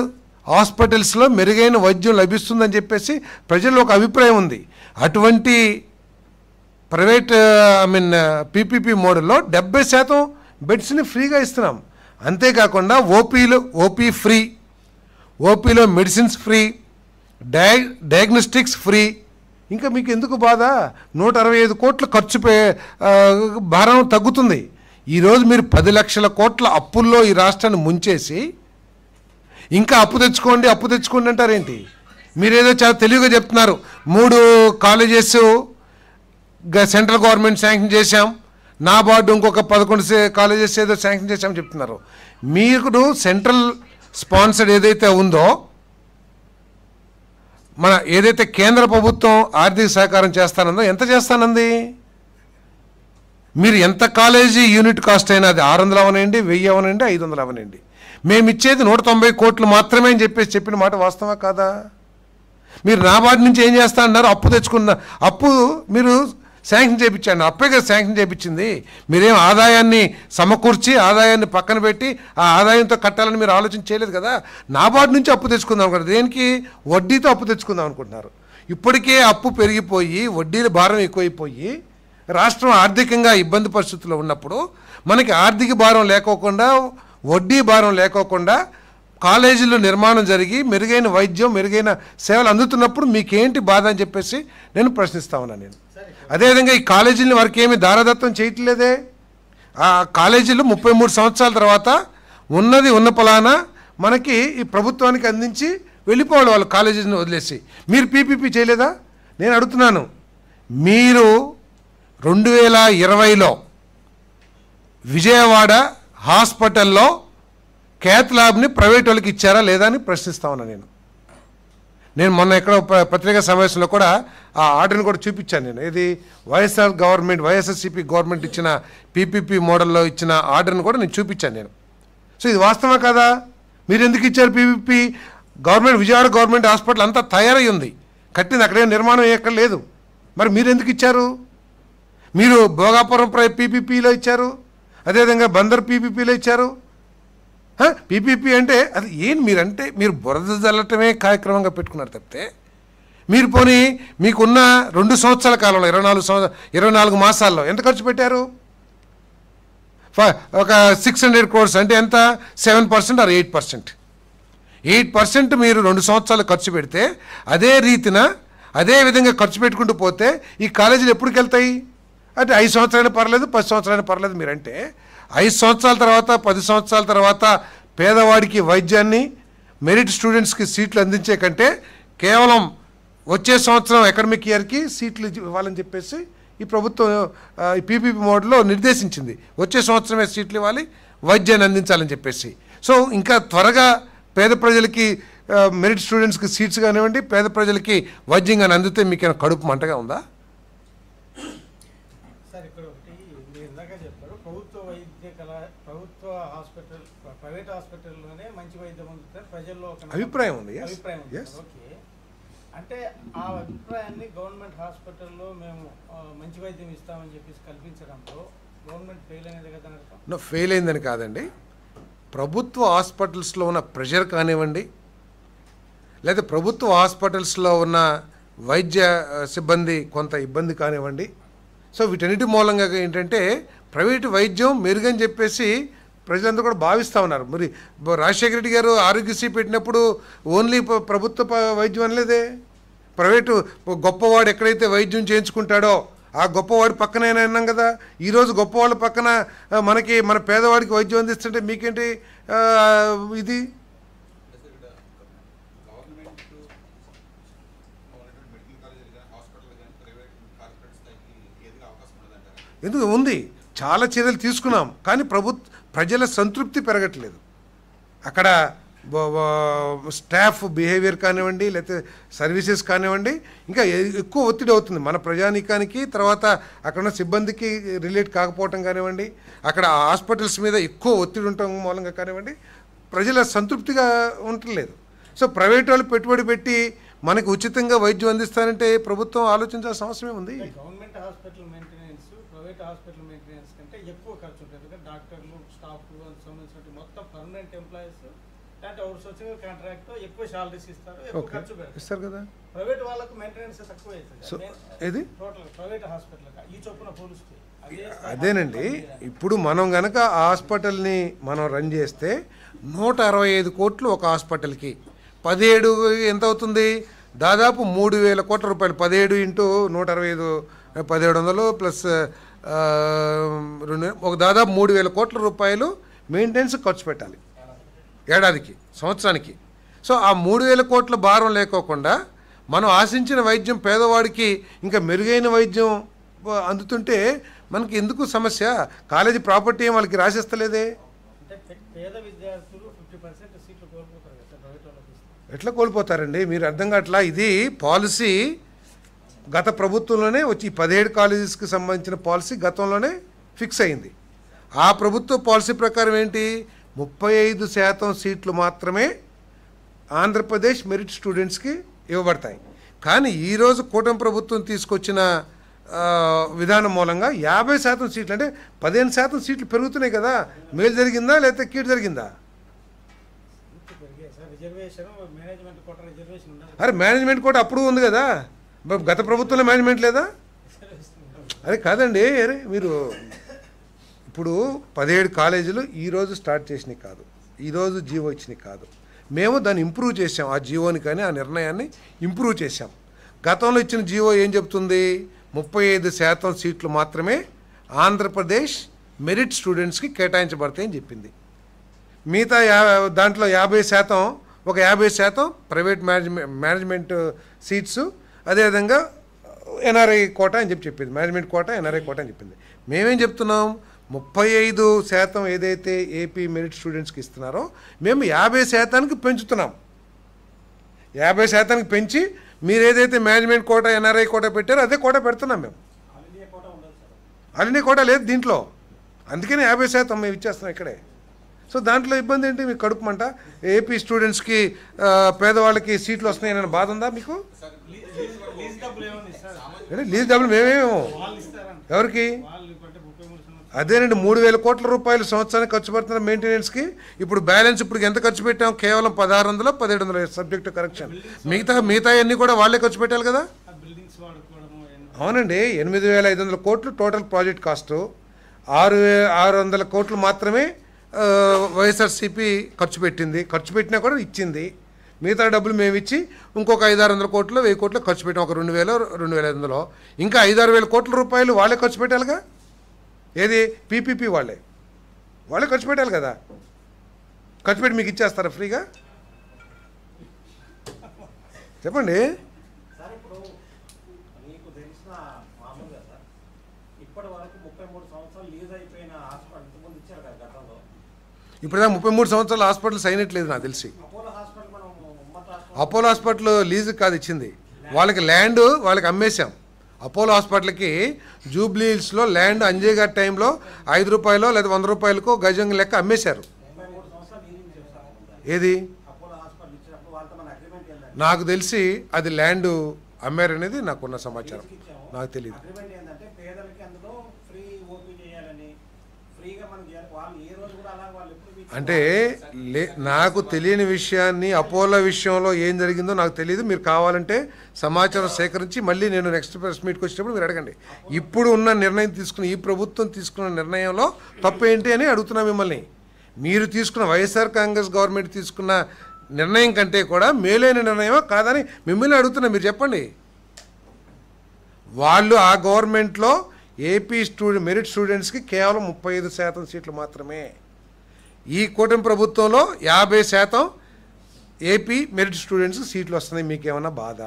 హాస్పిటల్స్లో మెరుగైన వైద్యం లభిస్తుందని చెప్పేసి ప్రజల్లో ఒక అభిప్రాయం ఉంది. అటువంటి ప్రైవేట్ పీపీపీ మోడల్లో 70% బెడ్స్ని ఫ్రీగా ఇస్తున్నాం. అంతేకాకుండా ఓపీ ఫ్రీ, ఓపీలో మెడిసిన్స్ ఫ్రీ, డయాగ్నోస్టిక్స్ ఫ్రీ. ఇంకా మీకు ఎందుకు బాధ? 165 కోట్ల ఖర్చు భారం తగ్గుతుంది. ఈరోజు మీరు 10 లక్షల కోట్ల అప్పుల్లో ఈ రాష్ట్రాన్ని ముంచేసి ఇంకా అప్పు తెచ్చుకోండి అంటారేంటి? మీరేదో చాలా తెలివిగా చెప్తున్నారు. 3 కాలేజెస్ సెంట్రల్ గవర్నమెంట్ శాంక్షన్ చేశాం, నాబార్డు ఇంకొక 11 కాలేజెస్ ఏదో శాంక్షన్ చేశామని చెప్తున్నారు. మీరు సెంట్రల్ స్పాన్సర్డ్ ఏదైతే ఉందో, మన ఏదైతే కేంద్ర ప్రభుత్వం ఆర్థిక సహకారం చేస్తానందో ఎంత చేస్తానంది? మీరు ఎంత కాలేజీ యూనిట్ కాస్ట్ అయినా అది 600 అవనండి, 1000 అవనండి, 500 అవనండి, మేము ఇచ్చేది 190 కోట్లు మాత్రమే అని చెప్పిన మాట వాస్తవా కాదా? మీరు నాబార్డు నుంచి ఏం చేస్తా అన్నారు? అప్పు తెచ్చుకున్న అప్పు మీరు శాంక్షన్ చేయించండి, అప్పే కదా శాంక్షన్ చేయించింది. మీరేం ఆదాయాన్ని సమకూర్చి ఆదాయాన్ని పక్కన పెట్టి ఆ ఆదాయంతో కట్టాలని మీరు ఆలోచన చేయలేదు కదా. నాబార్డు నుంచి అప్పు తెచ్చుకుందాం కదా, దేనికి? వడ్డీతో అప్పు తెచ్చుకుందాం అనుకుంటున్నారు. ఇప్పటికే అప్పు పెరిగిపోయి వడ్డీల భారం ఎక్కువైపోయి రాష్ట్రం ఆర్థికంగా ఇబ్బంది పరిస్థితుల్లో ఉన్నప్పుడు మనకి ఆర్థిక భారం లేకోకుండా, వడ్డీ భారం లేకోకుండా కాలేజీల్లో నిర్మాణం జరిగి మెరుగైన వైద్యం, మెరుగైన సేవలు అందుతున్నప్పుడు మీకేంటి బాధ అని చెప్పేసి నేను ప్రశ్నిస్తా ఉన్నాను. నేను అదేవిధంగా ఈ కాలేజీలని వారికి ఏమి దారదత్తం చేయట్లేదే. ఆ కాలేజీలు 33 సంవత్సరాల తర్వాత ఉన్న పలానా మనకి ఈ ప్రభుత్వానికి అందించి వెళ్ళిపోవాలి వాళ్ళు కాలేజీని వదిలేసి. మీరు పీపీపీ చేయలేదా? నేను అడుగుతున్నాను. మీరు 2020లో విజయవాడ హాస్పిటల్లో క్యాత్ ల్యాబ్ని ప్రైవేట్ వాళ్ళకి ఇచ్చారా లేదా అని ప్రశ్నిస్తా ఉన్నా. నేను మొన్న ఎక్కడో పత్రికా సమావేశంలో కూడా ఆ ఆర్డర్ని కూడా చూపించాను. నేను ఇది వైఎస్ఆర్సీపీ గవర్నమెంట్ ఇచ్చిన పీపీపీ మోడల్లో ఇచ్చిన ఆర్డర్ని కూడా నేను చూపించాను నేను. సో ఇది వాస్తవా కదా? మీరు ఎందుకు ఇచ్చారు పీపీపీ? విజయవాడ గవర్నమెంట్ హాస్పిటల్ అంతా తయారై ఉంది, కట్టింది, అక్కడే నిర్మాణం ఎక్కడ లేదు. మరి మీరు ఎందుకు ఇచ్చారు? మీరు భోగాపురం పీపీపీలో ఇచ్చారు, అదేవిధంగా బందర్ పీపీపీలో ఇచ్చారు. పీపీపీ అంటే అది ఏం? మీరంటే మీరు బురద జల్లటమే కార్యక్రమంగా పెట్టుకున్నారు తప్పితే మీరు పోనీ మీకున్న 2 సంవత్సరాల కాలంలో 24 మాసాల్లో ఎంత ఖర్చు పెట్టారు? ఒక 600 crores అంటే ఎంత? 7% or 8%. 8% మీరు 2 సంవత్సరాలు ఖర్చు పెడితే అదే రీతిన అదే విధంగా ఖర్చు పెట్టుకుంటూ పోతే ఈ కాలేజీలు ఎప్పటికి వెళ్తాయి? అంటే 5 సంవత్సరాలు పర్లేదు, 10 సంవత్సరాలు పర్లేదు. మీరంటే 5 సంవత్సరాల తర్వాత 10 సంవత్సరాల తర్వాత పేదవాడికి వైద్యాన్ని, మెరిట్ స్టూడెంట్స్కి సీట్లు అందించే కంటే కేవలం వచ్చే సంవత్సరం అకాడమిక్ ఇయర్కి సీట్లు ఇవ్వాలని చెప్పేసి ఈ ప్రభుత్వం ఈ పీపీపీ మోడల్లో నిర్దేశించింది. వచ్చే సంవత్సరమే సీట్లు ఇవ్వాలి, వైద్యాన్ని అందించాలని చెప్పేసి. సో ఇంకా త్వరగా పేద ప్రజలకి మెరిట్ స్టూడెంట్స్కి సీట్స్ కానివ్వండి, పేద ప్రజలకి వైద్యం కానీ అందితే మీకేమైనా కడుపు మంటగా ఉందా? సార్ ఇక్కడ ఒకటి మీరు ఇందాక చెప్పారు, ప్రభుత్వ హాస్పిటల్ ప్రైవేట్ హాస్పిటల్లోనే మంచి వైద్యం అందుతుంది ప్రజల్లో ఒక అభిప్రాయం ఉంది. అభిప్రాయం ఉంది. ఓకే, అంటే ఆ అభిప్రాయాన్ని గవర్నమెంట్ హాస్పిటల్లో మేము మంచి వైద్యం ఇస్తామని చెప్పేసి కల్పించడంలో గవర్నమెంట్ ఫెయిల్ అనేది కదా? ఫెయిల్ అయిందని కాదండి. ప్రభుత్వ హాస్పిటల్స్లో ఉన్న ప్రెషర్ కానివ్వండి, లేదా ప్రభుత్వ హాస్పిటల్స్లో ఉన్న వైద్య సిబ్బంది కొంత ఇబ్బంది కానివ్వండి. సో వీటన్నిటి మూలంగా ఏంటంటే ప్రైవేటు వైద్యం మెరుగని చెప్పేసి ప్రజలందరూ కూడా భావిస్తూ ఉన్నారు. మరి రాజశేఖర రెడ్డి గారు ఆరోగ్యశ్రీ పెట్టినప్పుడు ఓన్లీ ప్రభుత్వ వైద్యం అనలేదే. ప్రైవేటు గొప్పవాడు ఎక్కడైతే వైద్యం చేయించుకుంటాడో ఆ గొప్పవాడి పక్కనైనా అన్నాం కదా. ఈరోజు గొప్పవాళ్ళ పక్కన మన పేదవాడికి వైద్యం అందిస్తుంటే మీకేంటి ఇది? ఎందుకు ఉంది? చాలా చర్యలు తీసుకున్నాం, కానీ ప్రజల సంతృప్తి పెరగట్లేదు. అక్కడ స్టాఫ్ బిహేవియర్ కానివ్వండి, లేకపోతే సర్వీసెస్ కానివ్వండి, ఇంకా ఎక్కువ ఒత్తిడి అవుతుంది మన ప్రజానీకానికి. తర్వాత అక్కడ ఉన్న సిబ్బందికి రిలేట్ కాకపోవటం కానివ్వండి, అక్కడ హాస్పిటల్స్ మీద ఎక్కువ ఒత్తిడి ఉండటం మూలంగా కానివ్వండి, ప్రజల సంతృప్తిగా ఉండట్లేదు. సో ప్రైవేట్ వాళ్ళు పెట్టుబడి పెట్టి మనకి ఉచితంగా వైద్యం అందిస్తారంటే ప్రభుత్వం ఆలోచించాల్సిన అవసరమే ఉంది. Government hospital maintenance private hospital maintenance కంటే ఎక్కువ ఖర్చు ఉంటుంది. ఎందుకంటే డాక్టర్లు, స్టాఫ్ సంబంధించిన మొత్తం పర్మనెంట్ ఎంప్లాయీస్ అంటే అవుట్సోర్సింగ్ కాంట్రాక్ట్ ఎక్కువ శాలరీస్ ఇస్తారు, ఎక్కువ ఖర్చు పెడతారు కదా. ప్రైవేట్ వాళ్ళకు మెయింటెనెన్స్ తక్కువ అవుతుంది. ఏది టోటల్ ప్రైవేట్ హాస్పిటల్ ఈ చొప్పున పోలిస్తే అదేనండి. ఇప్పుడు మనం గనక హాస్పిటల్ని మనం రన్ చేస్తే 165 కోట్లు ఒక హాస్పిటల్కి, 17 ఎంత అవుతుంది? దాదాపు 3,000 కోట్ల రూపాయలు. 17 × 165 1700 ప్లస్ ఒక దాదాపు 3,000 కోట్ల రూపాయలు మెయింటెనెన్స్ ఖర్చు పెట్టాలి ఏడాదికి, సంవత్సరానికి. సో ఆ 3,000 కోట్ల భారం లేకోకుండా మనం ఆశించిన వైద్యం పేదవాడికి ఇంకా మెరుగైన వైద్యం అందుతుంటే మనకి ఎందుకు సమస్య? కాలేజీ ప్రాపర్టీ ఏం వాళ్ళకి రాసేస్తలేదే. అంటే పేద విద్యార్థులు 50% సీట్లు కోల్పోతారు కదా సార్ ప్రైవేట్ వాళ్ళకి ఇస్తే. ఎట్లా కోల్పోతారండి? మీరు అర్థం కావట్లా. ఇది పాలసీ గత ప్రభుత్వంలోనే వచ్చి 17 కాలేజెస్కి సంబంధించిన పాలసీ గతంలోనే ఫిక్స్ అయింది. ఆ ప్రభుత్వ పాలసీ ప్రకారం ఏంటి, 35% సీట్లు మాత్రమే ఆంధ్రప్రదేశ్ మెరిట్ స్టూడెంట్స్కి ఇవ్వబడతాయి. కానీ ఈరోజు కూటమి ప్రభుత్వం తీసుకొచ్చిన విధానం మూలంగా 50% సీట్లు, అంటే 15% సీట్లు పెరుగుతున్నాయి కదా. మేలు జరిగిందా లేకపోతే కీడు జరిగిందా? పెరిగాయి sir. Reservation management quota reservation ఉండదు. అరే మేనేజ్మెంట్ కూడా అప్పుడు ఉంది కదా, గత ప్రభుత్వంలో మేనేజ్మెంట్ లేదా? అరే కాదండి, అరే మీరు ఇప్పుడు 17 కాలేజీలు ఈరోజు స్టార్ట్ చేసినవి కాదు, ఈరోజు జీవో ఇచ్చినవి కాదు. మేము దాన్ని ఇంప్రూవ్ చేసాం, ఆ జీవోని కానీ ఆ నిర్ణయాన్ని ఇంప్రూవ్ చేసాం. గతంలో ఇచ్చిన జీవో ఏం చెప్తుంది, 35% సీట్లు మాత్రమే ఆంధ్రప్రదేశ్ మెరిట్ స్టూడెంట్స్కి కేటాయించబడతాయని చెప్పింది. మిగతా దాంట్లో 50%, ఒక 50% ప్రైవేట్ మేనేజ్మెంట్ సీట్స్, అదేవిధంగా ఎన్ఆర్ఐ కోటా అని చెప్పింది. మేనేజ్మెంట్ కోటా, ఎన్ఆర్ఐ కోటా అని చెప్పింది. మేమేం చెప్తున్నాం, 35% ఏదైతే ఏపీ మెరిట్ స్టూడెంట్స్కి ఇస్తున్నారో మేము 50%కి పెంచుతున్నాం. 50%కి పెంచి మీరు ఏదైతే మేనేజ్మెంట్ కోటా, ఎన్ఆర్ఐ కోటా పెట్టారో అదే కోటా పెడుతున్నాం మేము. అలినీ కోటా లేదు దీంట్లో, అందుకనే 50% మేము ఇచ్చేస్తున్నాం ఇక్కడే. సో దాంట్లో ఇబ్బంది ఏంటి? మీకు కడుపుమంట. ఏపీ స్టూడెంట్స్కి పేదవాళ్ళకి సీట్లు వస్తున్నాయని బాధ ఉందా మీకు? లీజ్ డబ్బులు మేమేమో ఎవరికి? అదేనండి, 3,000 కోట్ల రూపాయలు సంవత్సరానికి ఖర్చు పెడుతున్న మెయింటెనెన్స్కి. ఇప్పుడు బ్యాలెన్స్ ఇప్పుడు ఎంత ఖర్చు పెట్టాం? కేవలం 1600, 1700 సబ్జెక్టు కరెక్షన్. మిగతా అన్నీ కూడా వాళ్ళే ఖర్చు పెట్టాలి కదా. అవునండి, 8,500 కోట్లు టోటల్ ప్రాజెక్ట్ కాస్టు. 600 కోట్లు మాత్రమే వైఎస్ఆర్సీపీ ఖర్చు పెట్టింది. ఖర్చు పెట్టినా కూడా ఇచ్చింది. మిగతా డబ్బులు మేము ఇచ్చి ఇంకొక 500-600 కోట్లు, 1000 కోట్లు ఖర్చు పెట్టాం. ఒక 2,000, 2,500లో ఇంకా 5,000-6,000 కోట్ల రూపాయలు వాళ్ళే ఖర్చు పెట్టాలిగా. ఏది పీపీపీ వాళ్ళే ఖర్చు పెట్టాలి కదా. ఖర్చు పెట్టి మీకు ఇచ్చేస్తారా ఫ్రీగా? చెప్పండి. సార్ ఇప్పుడు మీకు తెలిసిన మామూలుగా సార్ ఇప్పటి వరకు 33 సంవత్సరాలు లీజ్ అయిపోయిన హాస్పిటల్ ఇంతకుముందు ఇచ్చారు కదా గతంలో. ఇప్పుడు 33 సంవత్సరాలు హాస్పిటల్స్ అయినట్లేదు నాకు తెలిసి. అపోలో హాస్పిటల్ మనం అపోలో హాస్పిటల్ లీజు కాదు ఇచ్చింది, వాళ్ళకి ల్యాండ్ వాళ్ళకి అమ్మేశాం. అపోలో హాస్పిటల్కి జూబ్లీ హిల్స్లో ల్యాండ్ అంజయ్ గారి టైంలో 5 రూపాయలు లేదా 100 రూపాయలకు గజం లెక్క అమ్మేశారు. ఏది నాకు తెలిసి అది ల్యాండ్ అమ్మారనేది నాకున్న సమాచారం, నాకు తెలియదు. అంటే నాకు తెలియని విషయాన్ని అపోలో విషయంలో ఏం జరిగిందో నాకు తెలియదు. మీరు కావాలంటే సమాచారం సేకరించి మళ్ళీ నేను నెక్స్ట్ ప్రెస్ మీట్కి వచ్చేటప్పుడు మీరు అడగండి. ఇప్పుడు ఉన్న నిర్ణయం తీసుకున్న ఈ ప్రభుత్వం తీసుకున్న నిర్ణయంలో తప్పేంటి అని అడుగుతున్నా మిమ్మల్ని. మీరు తీసుకున్న వైఎస్ఆర్ కాంగ్రెస్ గవర్నమెంట్ తీసుకున్న నిర్ణయం కంటే కూడా మేలైన నిర్ణయమా కాదని మిమ్మల్ని అడుగుతున్నా, మీరు చెప్పండి. వాళ్ళు ఆ గవర్నమెంట్లో ఏపీ మెరిట్ స్టూడెంట్స్కి కేవలం 35% సీట్లు మాత్రమే. ఈ కూటమి ప్రభుత్వంలో 50% ఏపీ మెరిట్ స్టూడెంట్స్ సీట్లు వస్తున్నాయి. మీకేమన్నా బాధ?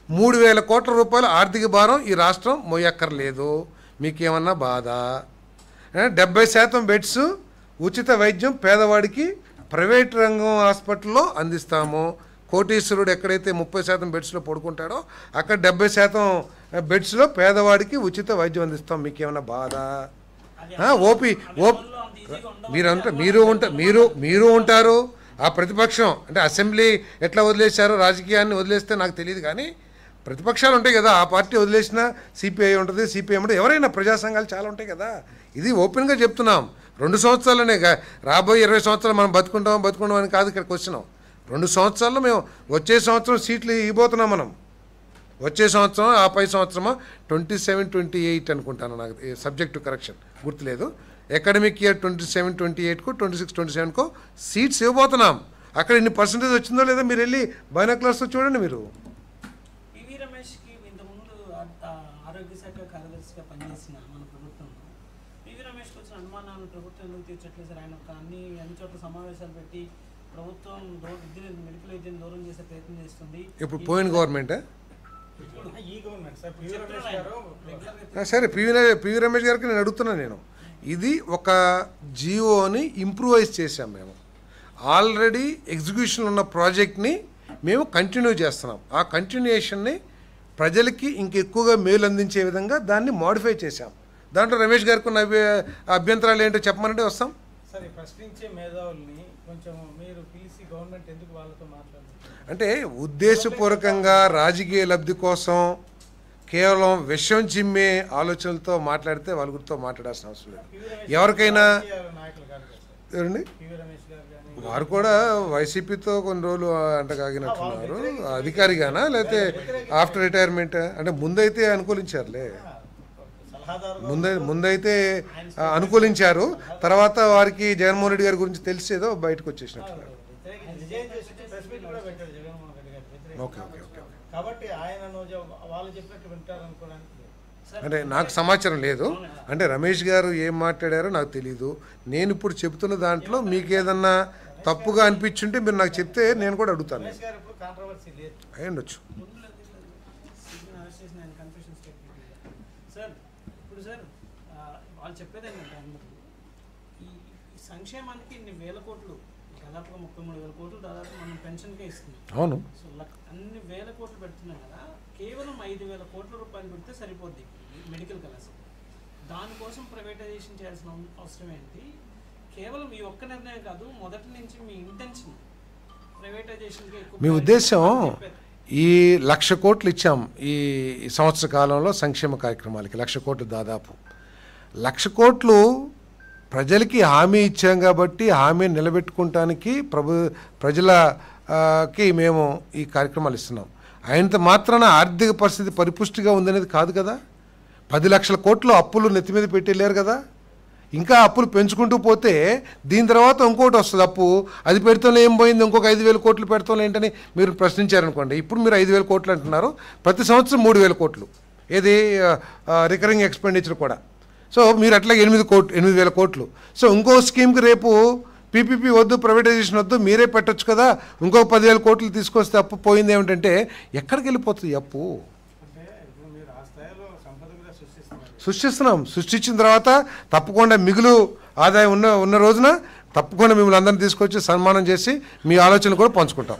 3,000 కోట్ల రూపాయల ఆర్థిక భారం ఈ రాష్ట్రం మోయక్కర్లేదు. మీకేమన్నా బాధ? 70% బెడ్స్ ఉచిత వైద్యం పేదవాడికి ప్రైవేట్ రంగం హాస్పిటల్లో అందిస్తాము. కోటీశ్వరుడు ఎక్కడైతే 30% బెడ్స్లో పడుకుంటాడో అక్కడ 70% బెడ్స్లో పేదవాడికి ఉచిత వైద్యం అందిస్తాం. మీకేమన్నా బాధ? ఓపీ మీరు ఉంటారు. ఆ ప్రతిపక్షం అంటే అసెంబ్లీ ఎట్లా వదిలేశారో రాజకీయాన్ని వదిలేస్తే నాకు తెలియదు, కానీ ప్రతిపక్షాలు ఉంటాయి కదా, ఆ పార్టీ వదిలేసిన సిపిఐ ఉంటుంది, సిపిఎం ఉంటుంది, ఎవరైనా ప్రజా సంఘాలు చాలా ఉంటాయి కదా. ఇది ఓపెన్గా చెప్తున్నాం. 2 సంవత్సరాలనే రాబోయే 20 సంవత్సరాలు మనం బతుకుంటాం అని కాదు ఇక్కడికి వచ్చినాం. 2 సంవత్సరాల్లో మేము వచ్చే సంవత్సరం సీట్లు ఇవ్వబోతున్నాం. మనం వచ్చే సంవత్సరం ఆ పై సంవత్సరమా 27-28 అనుకుంటాను, నాకు సబ్జెక్టు కరెక్షన్ గుర్తులేదు. అకాడమిక్ ఇయర్ 27-28కు 26-27కు సీట్స్ ఇవ్వబోతున్నాం. అక్కడ ఇన్ని పర్సెంటేజ్ వచ్చిందో లేదో మీరు వెళ్ళి బైనాక్యులర్స్తో చూడండి. మీరు పివి రమేష్కి ఇంతకుముందు ఆరోగ్య శాఖ కార్యదర్శిగా పనిచేసిన మన ప్రభుత్వంలో పివి రమేష్కి వచ్చిన అనుమానాలను ప్రభుత్వం ఎందుకు తీర్చట్లేదు సార్? ఆయన అన్ని చోట్ల సమావేశాలు పెట్టి ప్రభుత్వం మెడికల్ విద్యను దూరం చేసే ప్రయత్నం చేస్తుంది. ఇప్పుడు పోయిన గవర్నమెంట్ ఈ గవర్నమెంట్ సార్ పివి రమేష్ గారు సరే పివి రమేష్ గారికి నేను అడుగుతున్నాను. నేను ఇది ఒక జియోని ఇంప్రూవైజ్ చేశాం మేము. ఆల్రెడీ ఎగ్జిక్యూషన్ ఉన్న ప్రాజెక్ట్ని మేము కంటిన్యూ చేస్తున్నాం. ఆ కంటిన్యూయేషన్ని ప్రజలకి ఇంకెక్కువగా మేలు అందించే విధంగా దాన్ని మోడిఫై చేశాం. దాంట్లో రమేష్ గారికి ఉన్న అభ్యంతరాలు ఏంటో చెప్పమనంటే వస్తాం. సరే, ప్రశ్నించే మేధావుల్ని కొంచెం మీరు పిలిచి గవర్నమెంట్ ఎందుకు వాళ్ళతో మాట్లాడుతున్నారు? అంటే ఉద్దేశపూర్వకంగా రాజకీయ లబ్ధి కోసం కేవలం విషయం చిమ్మే ఆలోచనలతో మాట్లాడితే వాళ్ళతో మాట్లాడాల్సిన అవసరం లేదు. ఎవరికైనా నాయకులు కాదు కదా సార్, ఎవరండి పివి రమేష్ గారు కానీ వారు కూడా వైసీపీతో కొన్ని రోజులు అంటగాగినట్టున్నారు. అధికారిగానా లేకపోతే ఆఫ్టర్ రిటైర్మెంట్? అంటే ముందైతే అనుకూలించారులే, సలహాదారు ముందైతే అనుకూలించారు. తర్వాత వారికి జగన్మోహన్ రెడ్డి గారి గురించి తెలిసేదో బయటకు వచ్చేసినట్టు. రిజైన్ చేసి ప్రెస్ మీట్ కూడా పెట్టాడు జగన్మోహన్ రెడ్డి గారు వ్యతిరేకంగా. Okay okay okay. కాబట్టి ఆయన వాళ్ళు చెప్పినట్టు వింటారు అనుకోవడానికి లేదు. అంటే నాకు సమాచారం లేదు. అంటే రమేష్ గారు ఏం మాట్లాడారో నాకు తెలీదు. నేను ఇప్పుడు చెబుతున్న దాంట్లో మీకు ఏదన్నా తప్పుగా అనిపించుంటే మీరు నాకు చెప్తే నేను కూడా అడుగుతాను. రమేష్ గారు ఇప్పుడు కాంట్రవర్సీ లేదు. అయి ఉండొచ్చు. సార్ ఇప్పుడు సార్ వాళ్ళు చెప్పేది ఏంటంటే అందరూ ఈ సంక్షేమానికి ఇన్ని వేల కోట్లు, దాదాపుగా 33,000 కోట్లు దాదాపు మనం పెన్షన్కే ఇస్తున్నాం. అవును. సో అన్ని వేల కోట్లు పెడుతున్నాం కదా, కేవలం 5,000 కోట్ల రూపాయలు పెడితే సరిపోద్ది మెడికల్ కళాశాల. దానికోసం ప్రైవేటైజేషన్ చేయాల్సిన అవసరం ఏంటి? కేవలం ఈ ఒక్క నిర్ణయం కాదు, మొదటి నుంచి మీ ఇంటెన్షన్ ప్రైవేటైజేషన్కి ఎక్కువ. మీ ఉద్దేశం ఈ 1,00,000 కోట్లు ఇచ్చాం ఈ సంవత్సర కాలంలో సంక్షేమ కార్యక్రమాలకి 1,00,000 కోట్లు, దాదాపు 1,00,000 కోట్లు ప్రజలకి హామీ ఇచ్చాం కాబట్టి హామీ నిలబెట్టుకుంటానికి ప్రజలకి మేము ఈ కార్యక్రమాలు ఇస్తున్నాం. అయినంత మాత్రాన ఆర్థిక పరిస్థితి పరిపుష్టిగా ఉందనేది కాదు కదా. 10 లక్షల కోట్లు అప్పులు నెత్తి మీద పెట్టలేరు కదా. ఇంకా అప్పులు పెంచుకుంటూ పోతే దీని తర్వాత ఇంకోటి వస్తుంది అప్పు. అది పెడితేనే ఏం పోయింది, ఇంకొక 5,000 కోట్లు పెడతాం ఏంటని మీరు ప్రశ్నించారనుకోండి. ఇప్పుడు మీరు 5,000 కోట్లు అంటున్నారు, ప్రతి సంవత్సరం 3,000 కోట్లు ఏది రికరింగ్ ఎక్స్పెండిచర్ కూడా. సో మీరు అట్లా 8,000 కోట్లు. సో ఇంకో స్కీమ్కి రేపు పీపీపీ వద్దు, ప్రైవేటైజేషన్ వద్దు, మీరే పెట్టొచ్చు కదా, ఇంకో 10,000 కోట్లు తీసుకొస్తే అప్పు పోయింది ఏమిటంటే ఎక్కడికి వెళ్ళిపోతుంది అప్పు? అంటే ఇప్పుడు మీరు ఆ స్థాయిలో సంపద కూడా సృష్టిస్తున్నాం. సృష్టించిన తర్వాత తప్పకుండా మిగులు ఆదాయం ఉన్న రోజున తప్పకుండా మిమ్మల్ని అందరినీ తీసుకొచ్చి సన్మానం చేసి మీ ఆలోచనలు కూడా పంచుకుంటాం.